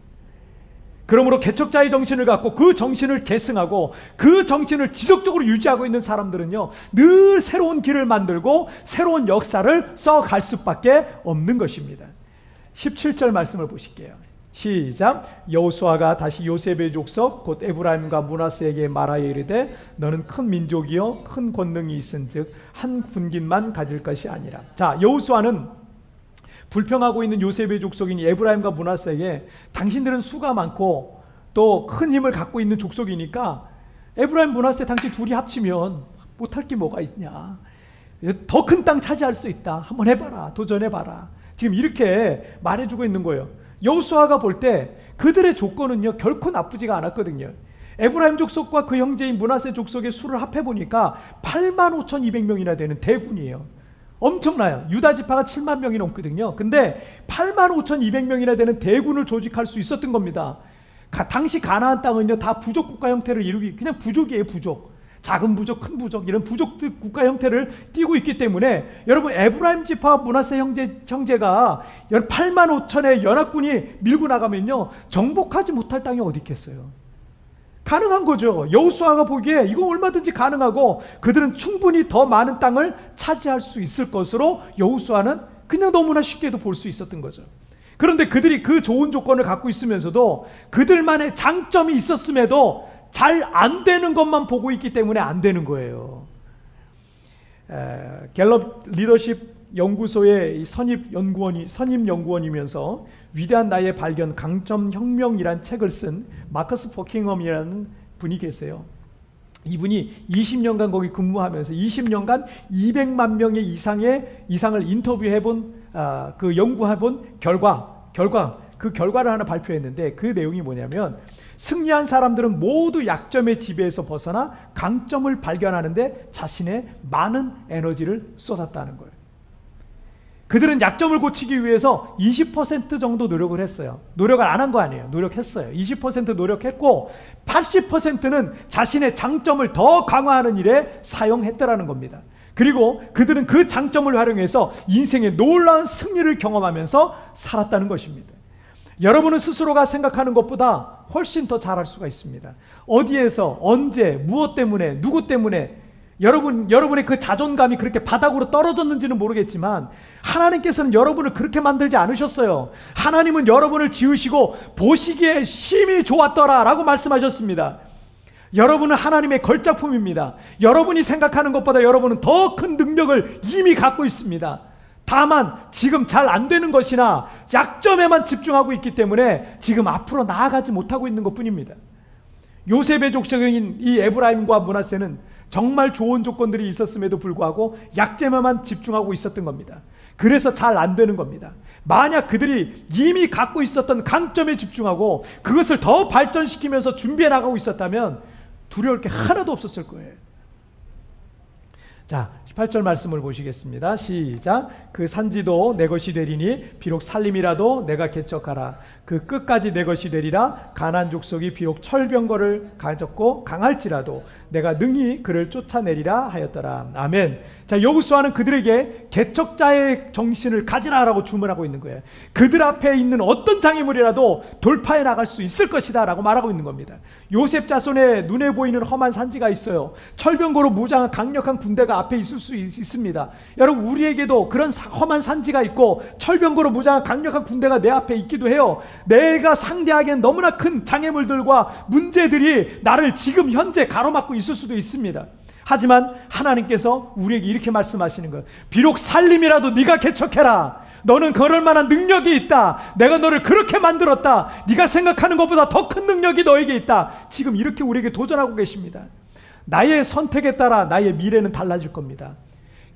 그러므로 개척자의 정신을 갖고 그 정신을 계승하고 그 정신을 지속적으로 유지하고 있는 사람들은요 늘 새로운 길을 만들고 새로운 역사를 써갈 수밖에 없는 것입니다. 17절 말씀을 보실게요. 시작. 여호수아가 다시 요셉의 족속 곧 에브라임과 므낫세에게 말하여 이르되 너는 큰 민족이요 큰 권능이 있은즉 한 군김만 가질 것이 아니라. 자, 여호수아는 불평하고 있는 요셉의 족속인 에브라임과 므낫세에게 당신들은 수가 많고 또 큰 힘을 갖고 있는 족속이니까 에브라임, 므낫세 당신 둘이 합치면 못할 게 뭐가 있냐, 더 큰 땅 차지할 수 있다, 한번 해봐라, 도전해봐라, 지금 이렇게 말해주고 있는 거예요. 여호수아가 볼 때 그들의 조건은요 결코 나쁘지가 않았거든요. 에브라임 족속과 그 형제인 므낫세 족속의 수를 합해보니까 85,200명이나 되는 대군이에요. 엄청나요. 유다 지파가 7만 명이 넘거든요. 근데 85,200명이나 되는 대군을 조직할 수 있었던 겁니다. 당시 가나안 땅은요 다 부족 국가 형태를 이루기, 그냥 부족이에요. 부족, 작은 부족, 큰 부족, 이런 부족 국가 형태를 띠고 있기 때문에 여러분, 에브라임 지파와 므낫세 형제가 85,000의 연합군이 밀고 나가면요 정복하지 못할 땅이 어디 있겠어요. 가능한 거죠. 여호수아가 보기에 이거 얼마든지 가능하고 그들은 충분히 더 많은 땅을 차지할 수 있을 것으로 여호수아는 그냥 너무나 쉽게도 볼 수 있었던 거죠. 그런데 그들이 그 좋은 조건을 갖고 있으면서도 그들만의 장점이 있었음에도 잘 안 되는 것만 보고 있기 때문에 안 되는 거예요. 갤럽 리더십 연구소의 선임연구원이면서 위대한 나의 발견 강점 혁명이란 책을 쓴 마커스 포킹엄이라는 분이 계세요. 이분이 20년간 거기 근무하면서 20년간 200만 명의 이상을 인터뷰해본 그 연구해본 그 결과를 하나 발표했는데, 그 내용이 뭐냐면 승리한 사람들은 모두 약점의 지배에서 벗어나 강점을 발견하는데 자신의 많은 에너지를 쏟았다는 거예요. 그들은 약점을 고치기 위해서 20% 정도 노력을 했어요. 노력을 안 한 거 아니에요. 노력했어요. 20% 노력했고 80%는 자신의 장점을 더 강화하는 일에 사용했더라는 겁니다. 그리고 그들은 그 장점을 활용해서 인생의 놀라운 승리를 경험하면서 살았다는 것입니다. 여러분은 스스로가 생각하는 것보다 훨씬 더 잘할 수가 있습니다. 어디에서, 언제, 무엇 때문에, 누구 때문에 여러분의 그 자존감이 그렇게 바닥으로 떨어졌는지는 모르겠지만 하나님께서는 여러분을 그렇게 만들지 않으셨어요. 하나님은 여러분을 지으시고 보시기에 심히 좋았더라 라고 말씀하셨습니다. 여러분은 하나님의 걸작품입니다. 여러분이 생각하는 것보다 여러분은 더 큰 능력을 이미 갖고 있습니다. 다만 지금 잘 안 되는 것이나 약점에만 집중하고 있기 때문에 지금 앞으로 나아가지 못하고 있는 것뿐입니다. 요셉의 족속인 이 에브라임과 므낫세는 정말 좋은 조건들이 있었음에도 불구하고 약점에만 집중하고 있었던 겁니다. 그래서 잘 안 되는 겁니다. 만약 그들이 이미 갖고 있었던 강점에 집중하고 그것을 더 발전시키면서 준비해 나가고 있었다면 두려울 게 하나도 없었을 거예요. 자, 18절 말씀을 보시겠습니다. 시작. 그 산지도 내 것이 되리니 비록 살림이라도 내가 개척하라. 그 끝까지 내 것이 되리라. 가나안 족속이 비록 철병거를 가졌고 강할지라도 내가 능히 그를 쫓아내리라 하였더라. 아멘. 자, 여호수아는 그들에게 개척자의 정신을 가지라라고 주문하고 있는 거예요. 그들 앞에 있는 어떤 장애물이라도 돌파해 나갈 수 있을 것이다 라고 말하고 있는 겁니다. 요셉 자손의 눈에 보이는 험한 산지가 있어요. 철병거로 무장한 강력한 군대가 앞에 있을 수 있습니다. 여러분, 우리에게도 그런 험한 산지가 있고 철병거로 무장한 강력한 군대가 내 앞에 있기도 해요. 내가 상대하기엔 너무나 큰 장애물들과 문제들이 나를 지금 현재 가로막고 있을 수도 있습니다. 하지만 하나님께서 우리에게 이렇게 말씀하시는 거예요. 비록 살림이라도 네가 개척해라. 너는 그럴 만한 능력이 있다. 내가 너를 그렇게 만들었다. 네가 생각하는 것보다 더 큰 능력이 너에게 있다. 지금 이렇게 우리에게 도전하고 계십니다. 나의 선택에 따라 나의 미래는 달라질 겁니다.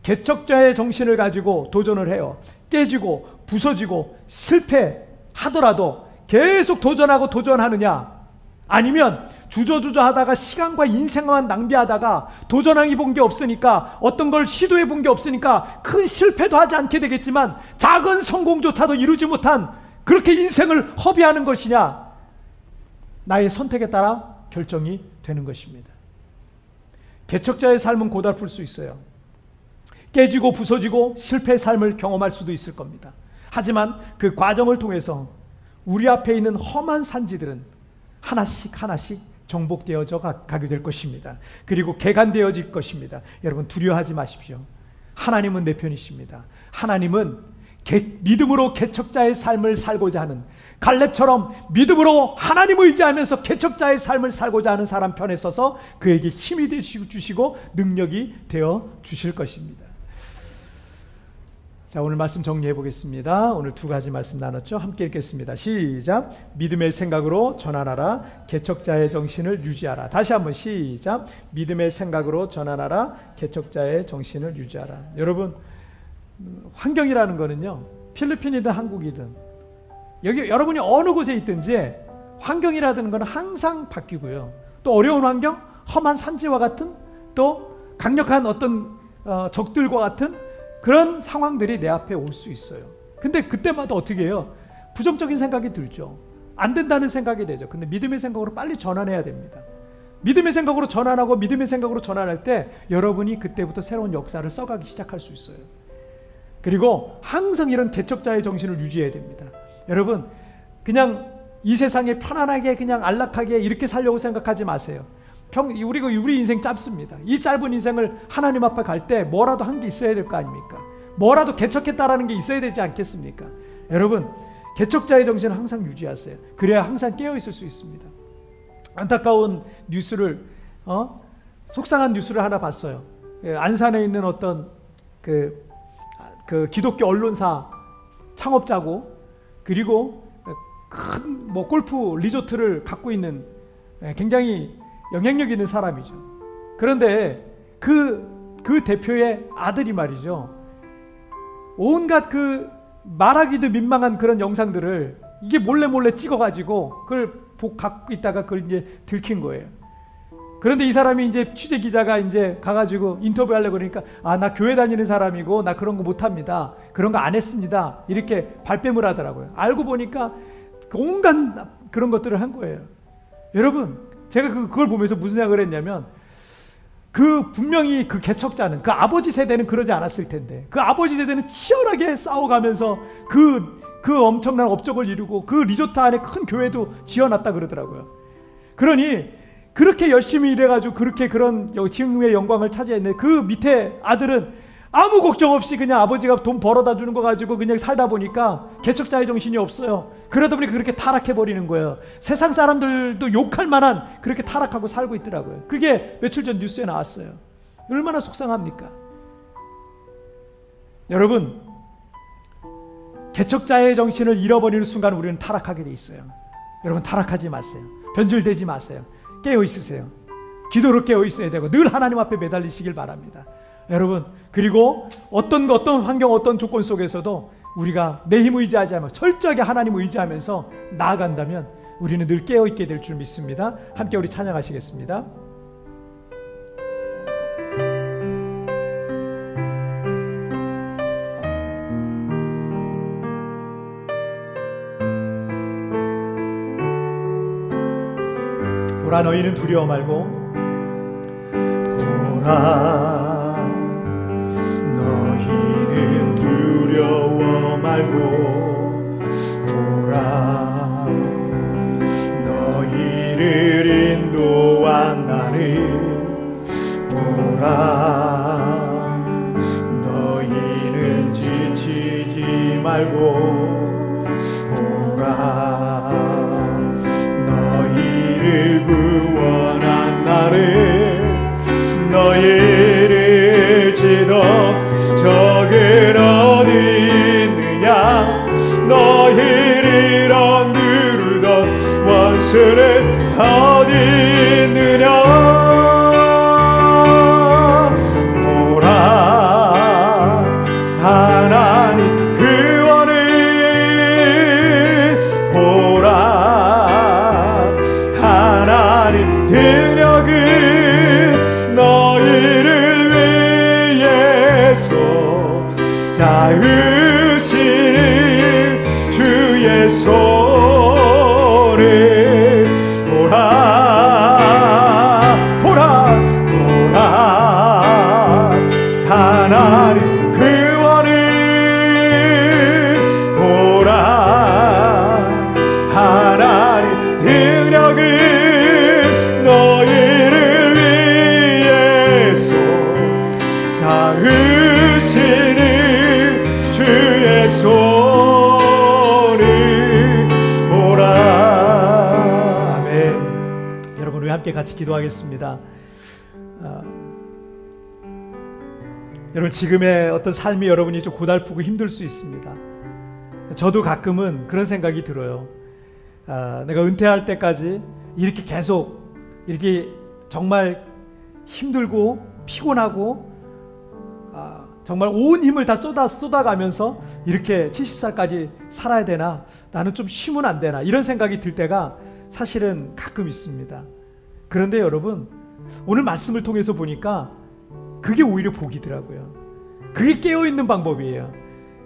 개척자의 정신을 가지고 도전을 해요. 깨지고 부서지고 실패하더라도 계속 도전하고 도전하느냐, 아니면 주저주저 하다가 시간과 인생만 낭비하다가 도전해 본 게 없으니까, 어떤 걸 시도해 본 게 없으니까 큰 실패도 하지 않게 되겠지만 작은 성공조차도 이루지 못한 그렇게 인생을 허비하는 것이냐, 나의 선택에 따라 결정이 되는 것입니다. 개척자의 삶은 고달플 수 있어요. 깨지고 부서지고 실패의 삶을 경험할 수도 있을 겁니다. 하지만 그 과정을 통해서 우리 앞에 있는 험한 산지들은 하나씩 하나씩 정복되어져 가게 될 것입니다. 그리고 개간되어질 것입니다. 여러분, 두려워하지 마십시오. 하나님은 내 편이십니다. 하나님은 믿음으로 개척자의 삶을 살고자 하는, 갈렙처럼 믿음으로 하나님을 의지하면서 개척자의 삶을 살고자 하는 사람 편에 서서 그에게 힘이 되주시고 능력이 되어 주실 것입니다. 자, 오늘 말씀 정리해 보겠습니다. 오늘 두 가지 말씀 나눴죠. 함께 읽겠습니다. 시작. 믿음의 생각으로 전환하라. 개척자의 정신을 유지하라. 다시 한번 시작. 믿음의 생각으로 전환하라. 개척자의 정신을 유지하라. 여러분, 환경이라는 거는요, 필리핀이든 한국이든 여기 여러분이 어느 곳에 있든지 환경이라는 건 항상 바뀌고요. 또 어려운 환경, 험한 산지와 같은, 또 강력한 어떤 적들과 같은 그런 상황들이 내 앞에 올 수 있어요. 근데 그때마다 어떻게 해요? 부정적인 생각이 들죠. 안 된다는 생각이 되죠. 근데 믿음의 생각으로 빨리 전환해야 됩니다. 믿음의 생각으로 전환하고 믿음의 생각으로 전환할 때 여러분이 그때부터 새로운 역사를 써가기 시작할 수 있어요. 그리고 항상 이런 개척자의 정신을 유지해야 됩니다. 여러분, 그냥 이 세상에 편안하게 그냥 안락하게 이렇게 살려고 생각하지 마세요. 우리 인생 짧습니다. 이 짧은 인생을 하나님 앞에 갈 때 뭐라도 한 게 있어야 될 거 아닙니까? 뭐라도 개척했다라는 게 있어야 되지 않겠습니까? 여러분, 개척자의 정신을 항상 유지하세요. 그래야 항상 깨어 있을 수 있습니다. 안타까운 뉴스를 속상한 뉴스를 하나 봤어요. 안산에 있는 어떤 그 기독교 언론사 창업자고, 그리고 큰 골프 리조트를 갖고 있는 굉장히 영향력 있는 사람이죠. 그런데 그 대표의 아들이 말이죠, 온갖 그 말하기도 민망한 그런 영상들을 이게 몰래 찍어가지고 그걸 갖고 있다가 그걸 이제 들킨 거예요. 그런데 이 사람이 이제 취재 기자가 이제 가가지고 인터뷰하려고 그러니까, 나 교회 다니는 사람이고 나 그런 거 못합니다. 그런 거 안 했습니다. 이렇게 발뺌을 하더라고요. 알고 보니까 온갖 그런 것들을 한 거예요. 여러분, 제가 그걸 보면서 무슨 생각을 했냐면, 분명히 그 개척자는, 그 아버지 세대는 그러지 않았을 텐데, 그 아버지 세대는 치열하게 싸워가면서 그 엄청난 업적을 이루고 그 리조트 안에 큰 교회도 지어놨다 그러더라고요. 그러니 그렇게 열심히 일해가지고 그렇게 그런 지금의 영광을 차지했는데, 그 밑에 아들은 아무 걱정 없이 그냥 아버지가 돈 벌어다 주는 거 가지고 그냥 살다 보니까 개척자의 정신이 없어요. 그러다 보니까 그렇게 타락해버리는 거예요. 세상 사람들도 욕할 만한 그렇게 타락하고 살고 있더라고요. 그게 며칠 전 뉴스에 나왔어요. 얼마나 속상합니까? 여러분, 개척자의 정신을 잃어버리는 순간 우리는 타락하게 돼 있어요. 여러분, 타락하지 마세요. 변질되지 마세요. 깨어 있으세요. 기도로 깨어 있어야 되고 늘 하나님 앞에 매달리시길 바랍니다. 여러분, 그리고 어떤 환경, 어떤 조건 속에서도 우리가 내 힘 의지하지 않으면 철저하게 하나님 의지하면서 나아간다면 우리는 늘 깨어있게 될 줄 믿습니다. 함께 우리 찬양하시겠습니다. 보라, 너희는 두려워 말고, 보라, 너희는 두려워 말고, 보라, 너희를 인도한 나를 보라, 너희는 지치지 말고, 보라, 너희를 구원한 나를, 너희를 치던 적은 어디 있느냐, 너희를 억누르던 원수는 어디 있느냐. 보라, 하나님 구원을, 보라, 하나님 능력을 너희를 위해서 쌓으시는 주의 손을 보라, 보라, 보라, 하나님 구원을, 보라, 하나님 능력을 너희를 위해서 쌓으시는 주의 손 함께 같이 기도하겠습니다. 여러분, 지금의 어떤 삶이 여러분이 좀 고달프고 힘들 수 있습니다. 저도 가끔은 그런 생각이 들어요. 내가 은퇴할 때까지 이렇게 계속 이렇게 정말 힘들고 피곤하고 정말 온 힘을 다 쏟아가면서 이렇게 70살까지 살아야 되나? 나는 좀 쉬면 안 되나? 이런 생각이 들 때가 사실은 가끔 있습니다. 그런데 여러분, 오늘 말씀을 통해서 보니까 그게 오히려 복이더라고요. 그게 깨어있는 방법이에요.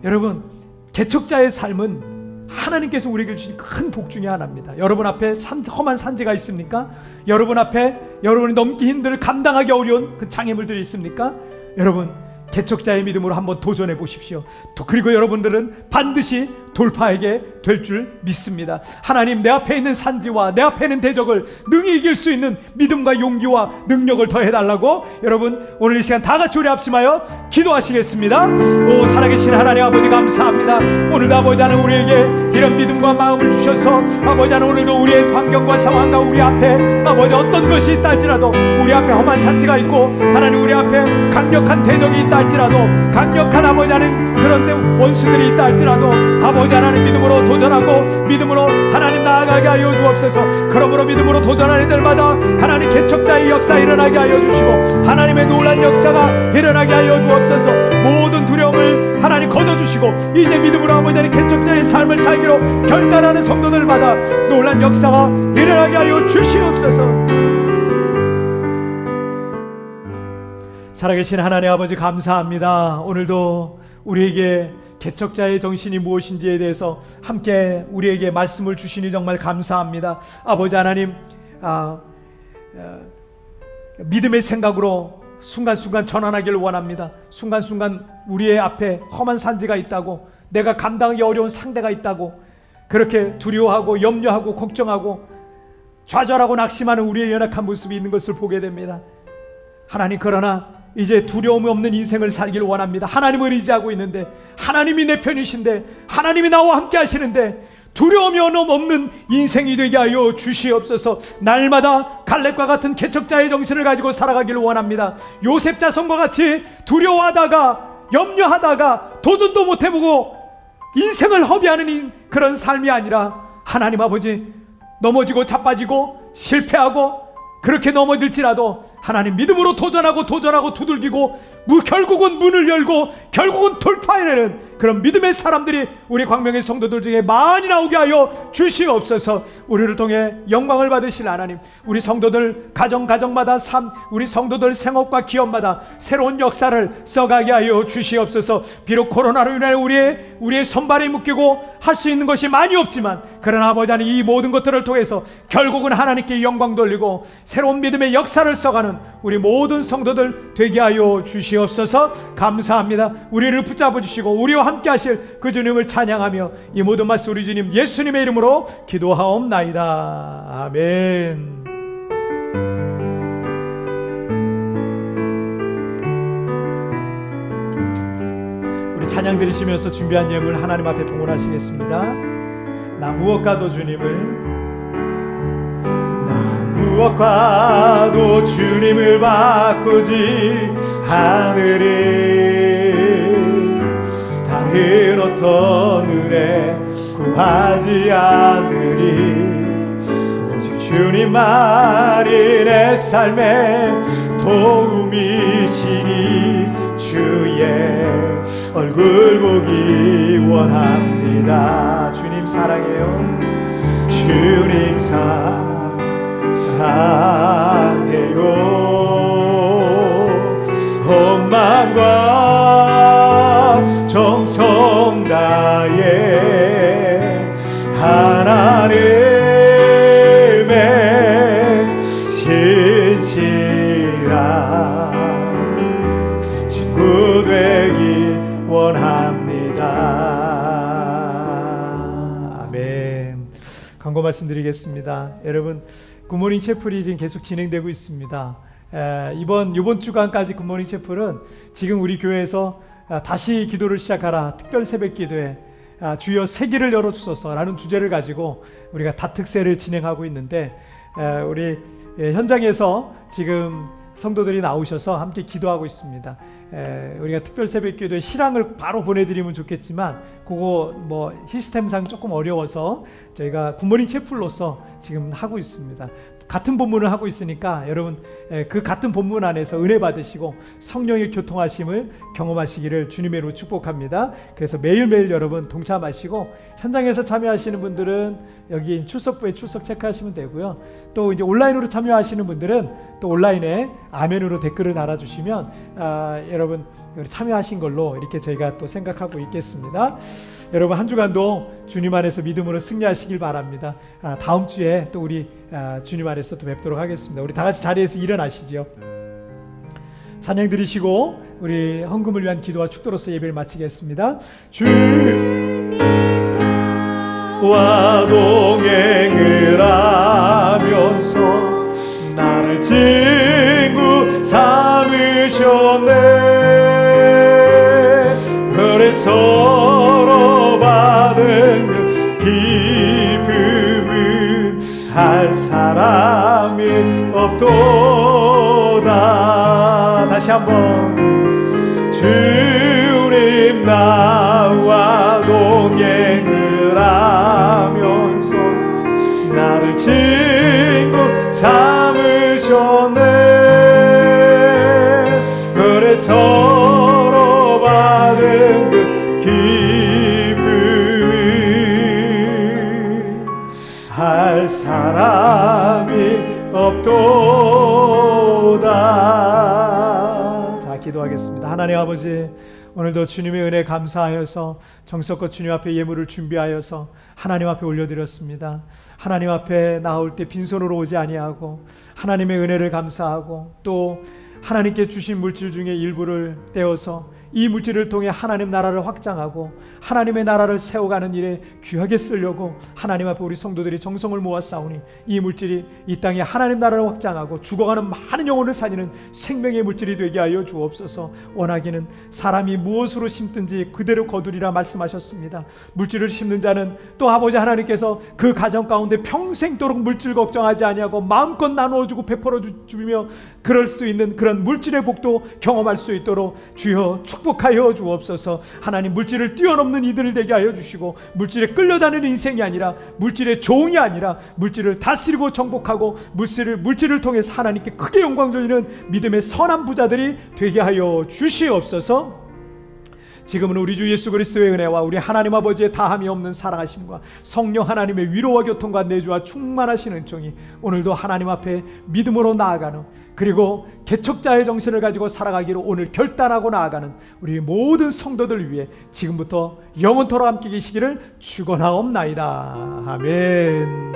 여러분, 개척자의 삶은 하나님께서 우리에게 주신 큰 복 중에 하나입니다. 여러분 앞에 험한 산지가 있습니까? 여러분 앞에 여러분이 넘기 힘들 감당하기 어려운 그 장애물들이 있습니까? 여러분, 개척자의 믿음으로 한번 도전해 보십시오. 그리고 여러분들은 반드시 돌파하게 될 줄 믿습니다. 하나님, 내 앞에 있는 산지와 내 앞에 있는 대적을 능히 이길 수 있는 믿음과 용기와 능력을 더해달라고 여러분 오늘 이 시간 다 같이 우리 합심하여 기도하시겠습니다. 오 살아계신 하나님 아버지, 감사합니다. 오늘도 아버지 하나님 우리에게 이런 믿음과 마음을 주셔서 아버지 하나님 오늘도 우리의 환경과 상황과 우리 앞에 아버지 어떤 것이 있다 할지라도 우리 앞에 험한 산지가 있고 하나님 우리 앞에 강력한 대적이 있다 할지라도 강력한 아버지 하나님 그런데 원수들이 있다 할지라도 아버지 하나님 믿음으로 도전하고 믿음으로 하나님 나아가게 하여 주옵소서. 그러므로 믿음으로 도전하는 이들마다 하나님 개척자의 역사 일어나게 하여 주시고 하나님의 놀란 역사가 일어나게 하여 주옵소서. 모든 두려움을 하나님 걷어주시고 이제 믿음으로 아버지 하나님 개척자의 삶을 살기로 결단하는 성도들마다 놀란 역사가 일어나게 하여 주시옵소서. 살아계신 하나님 아버지, 감사합니다. 오늘도 우리에게 개척자의 정신이 무엇인지에 대해서 함께 우리에게 말씀을 주시니 정말 감사합니다. 아버지 하나님, 믿음의 생각으로 순간순간 전환하기를 원합니다. 순간순간 우리의 앞에 험한 산지가 있다고, 내가 감당하기 어려운 상대가 있다고 그렇게 두려워하고 염려하고 걱정하고 좌절하고 낙심하는 우리의 연약한 모습이 있는 것을 보게 됩니다. 하나님, 그러나 이제 두려움이 없는 인생을 살기를 원합니다. 하나님을 의지하고 있는데, 하나님이 내 편이신데, 하나님이 나와 함께 하시는데 두려움이 없는 인생이 되게 하여 주시옵소서. 날마다 갈렙과 같은 개척자의 정신을 가지고 살아가기를 원합니다. 요셉 자손과 같이 두려워하다가 염려하다가 도전도 못 해보고 인생을 허비하는 그런 삶이 아니라 하나님 아버지, 넘어지고 자빠지고 실패하고 그렇게 넘어질지라도 하나님 믿음으로 도전하고 두들기고 결국은 문을 열고 결국은 돌파해내는 그런 믿음의 사람들이 우리 광명의 성도들 중에 많이 나오게 하여 주시옵소서. 우리를 통해 영광을 받으실 하나님, 우리 성도들 가정마다 우리 성도들 생업과 기업마다 새로운 역사를 써가게 하여 주시옵소서. 비록 코로나로 인해 우리의 손발이 묶이고 할 수 있는 것이 많이 없지만, 그러나 아버지 하나님 이 모든 것들을 통해서 결국은 하나님께 영광 돌리고 새로운 믿음의 역사를 써가는 우리 모든 성도들 되게 하여 주시옵소서. 감사합니다. 우리를 붙잡아 주시고 우리와 함께 하실 그 주님을 찬양하며 이 모든 말씀 우리 주님 예수님의 이름으로 기도하옵나이다. 아멘. 우리 찬양 들으시면서 준비한 예물 하나님 앞에 봉헌하시겠습니다. 나 무엇과도 주님을 무엇과도 주님을 바꾸지 않으리. 다른 어떤 은혜 구하지 않으리. 오직 주님만이 내 삶의 도움이시니 주의 얼굴 보기 원합니다. 주님 사랑해요. 주님 사랑해요. 온 마음과 정성 다해 하나님의 진실한 친구 되기 원합니다. 아멘. 광고 말씀드리겠습니다. 여러분, 굿모닝 채플이 지금 계속 진행되고 있습니다. 이번 주간까지 굿모닝 채플은 지금 우리 교회에서 다시 기도를 시작하라 특별 새벽 기도에 주여 새 길을 열어주소서 라는 주제를 가지고 우리가 다특세를 진행하고 있는데, 우리 현장에서 지금 성도들이 나오셔서 함께 기도하고 있습니다. 우리가 특별 새벽기도에 실황을 바로 보내드리면 좋겠지만 그거 뭐 시스템상 조금 어려워서 저희가 굿모닝 채플로서 지금 하고 있습니다. 같은 본문을 하고 있으니까 여러분 그 같은 본문 안에서 은혜 받으시고 성령의 교통하심을 경험하시기를 주님의 이름으로 축복합니다. 그래서 매일매일 여러분 동참하시고 현장에서 참여하시는 분들은 여기 출석부에 출석 체크하시면 되고요. 또 이제 온라인으로 참여하시는 분들은 또 온라인에 아멘으로 댓글을 달아주시면 여러분 참여하신 걸로 이렇게 저희가 또 생각하고 있겠습니다. 여러분 한 주간도 주님 안에서 믿음으로 승리하시길 바랍니다. 다음 주에 또 우리 주님 안에서 또 뵙도록 하겠습니다. 우리 다 같이 자리에서 일어나시죠. 찬양 드리시고 우리 헌금을 위한 기도와 축도로서 예배를 마치겠습니다. 주와 동행을 하면서 나를 친구 삼으셨네. 그래서 받은 그 기쁨은 할 사람이 없도다. 다시 한번 주님 나와 동행을 하면서 나를 친구 삼으셨네. 그래서 받은 그 기쁨은 할 사람이 없도다. 자, 기도하겠습니다. 하나님 아버지, 오늘도 주님의 은혜 감사하여서 정성껏 주님 앞에 예물을 준비하여서 하나님 앞에 올려드렸습니다. 하나님 앞에 나올 때 빈손으로 오지 아니하고 하나님의 은혜를 감사하고 또 하나님께 주신 물질 중에 일부를 떼어서 이 물질을 통해 하나님 나라를 확장하고 하나님의 나라를 세워가는 일에 귀하게 쓰려고 하나님 앞에 우리 성도들이 정성을 모았사오니 이 물질이 이 땅에 하나님 나라를 확장하고 죽어가는 많은 영혼을 살리는 생명의 물질이 되게 하여 주옵소서. 원하기는 사람이 무엇으로 심든지 그대로 거두리라 말씀하셨습니다. 물질을 심는 자는 또 아버지 하나님께서 그 가정 가운데 평생도록 물질 걱정하지 아니하고 마음껏 나누어주고 베풀어주며 그럴 수 있는 그런 물질의 복도 경험할 수 있도록 주여 축복하여 주옵소서. 하나님 물질을 뛰어넘는 이들을 되게 하여 주시고 물질에 끌려다니는 인생이 아니라 물질의 종이 아니라 물질을 다스리고 정복하고 물질을 통해서 하나님께 크게 영광 돌리는 믿음의 선한 부자들이 되게 하여 주시옵소서. 지금은 우리 주 예수 그리스도의 은혜와 우리 하나님 아버지의 다함이 없는 사랑하심과 성령 하나님의 위로와 교통과 내주와 충만하신 은총이 오늘도 하나님 앞에 믿음으로 나아가는 그리고 개척자의 정신을 가지고 살아가기로 오늘 결단하고 나아가는 우리 모든 성도들 위해 지금부터 영원토록 함께 계시기를 축원하옵나이다. 아멘.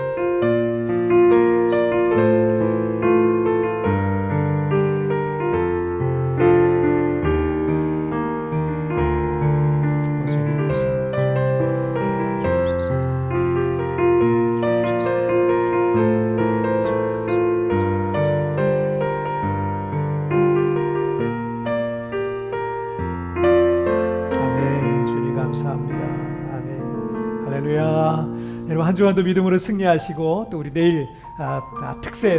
여러분 한 주간도 믿음으로 승리하시고 또 우리 내일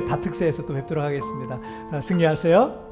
다특세에서 또 뵙도록 하겠습니다. 승리하세요.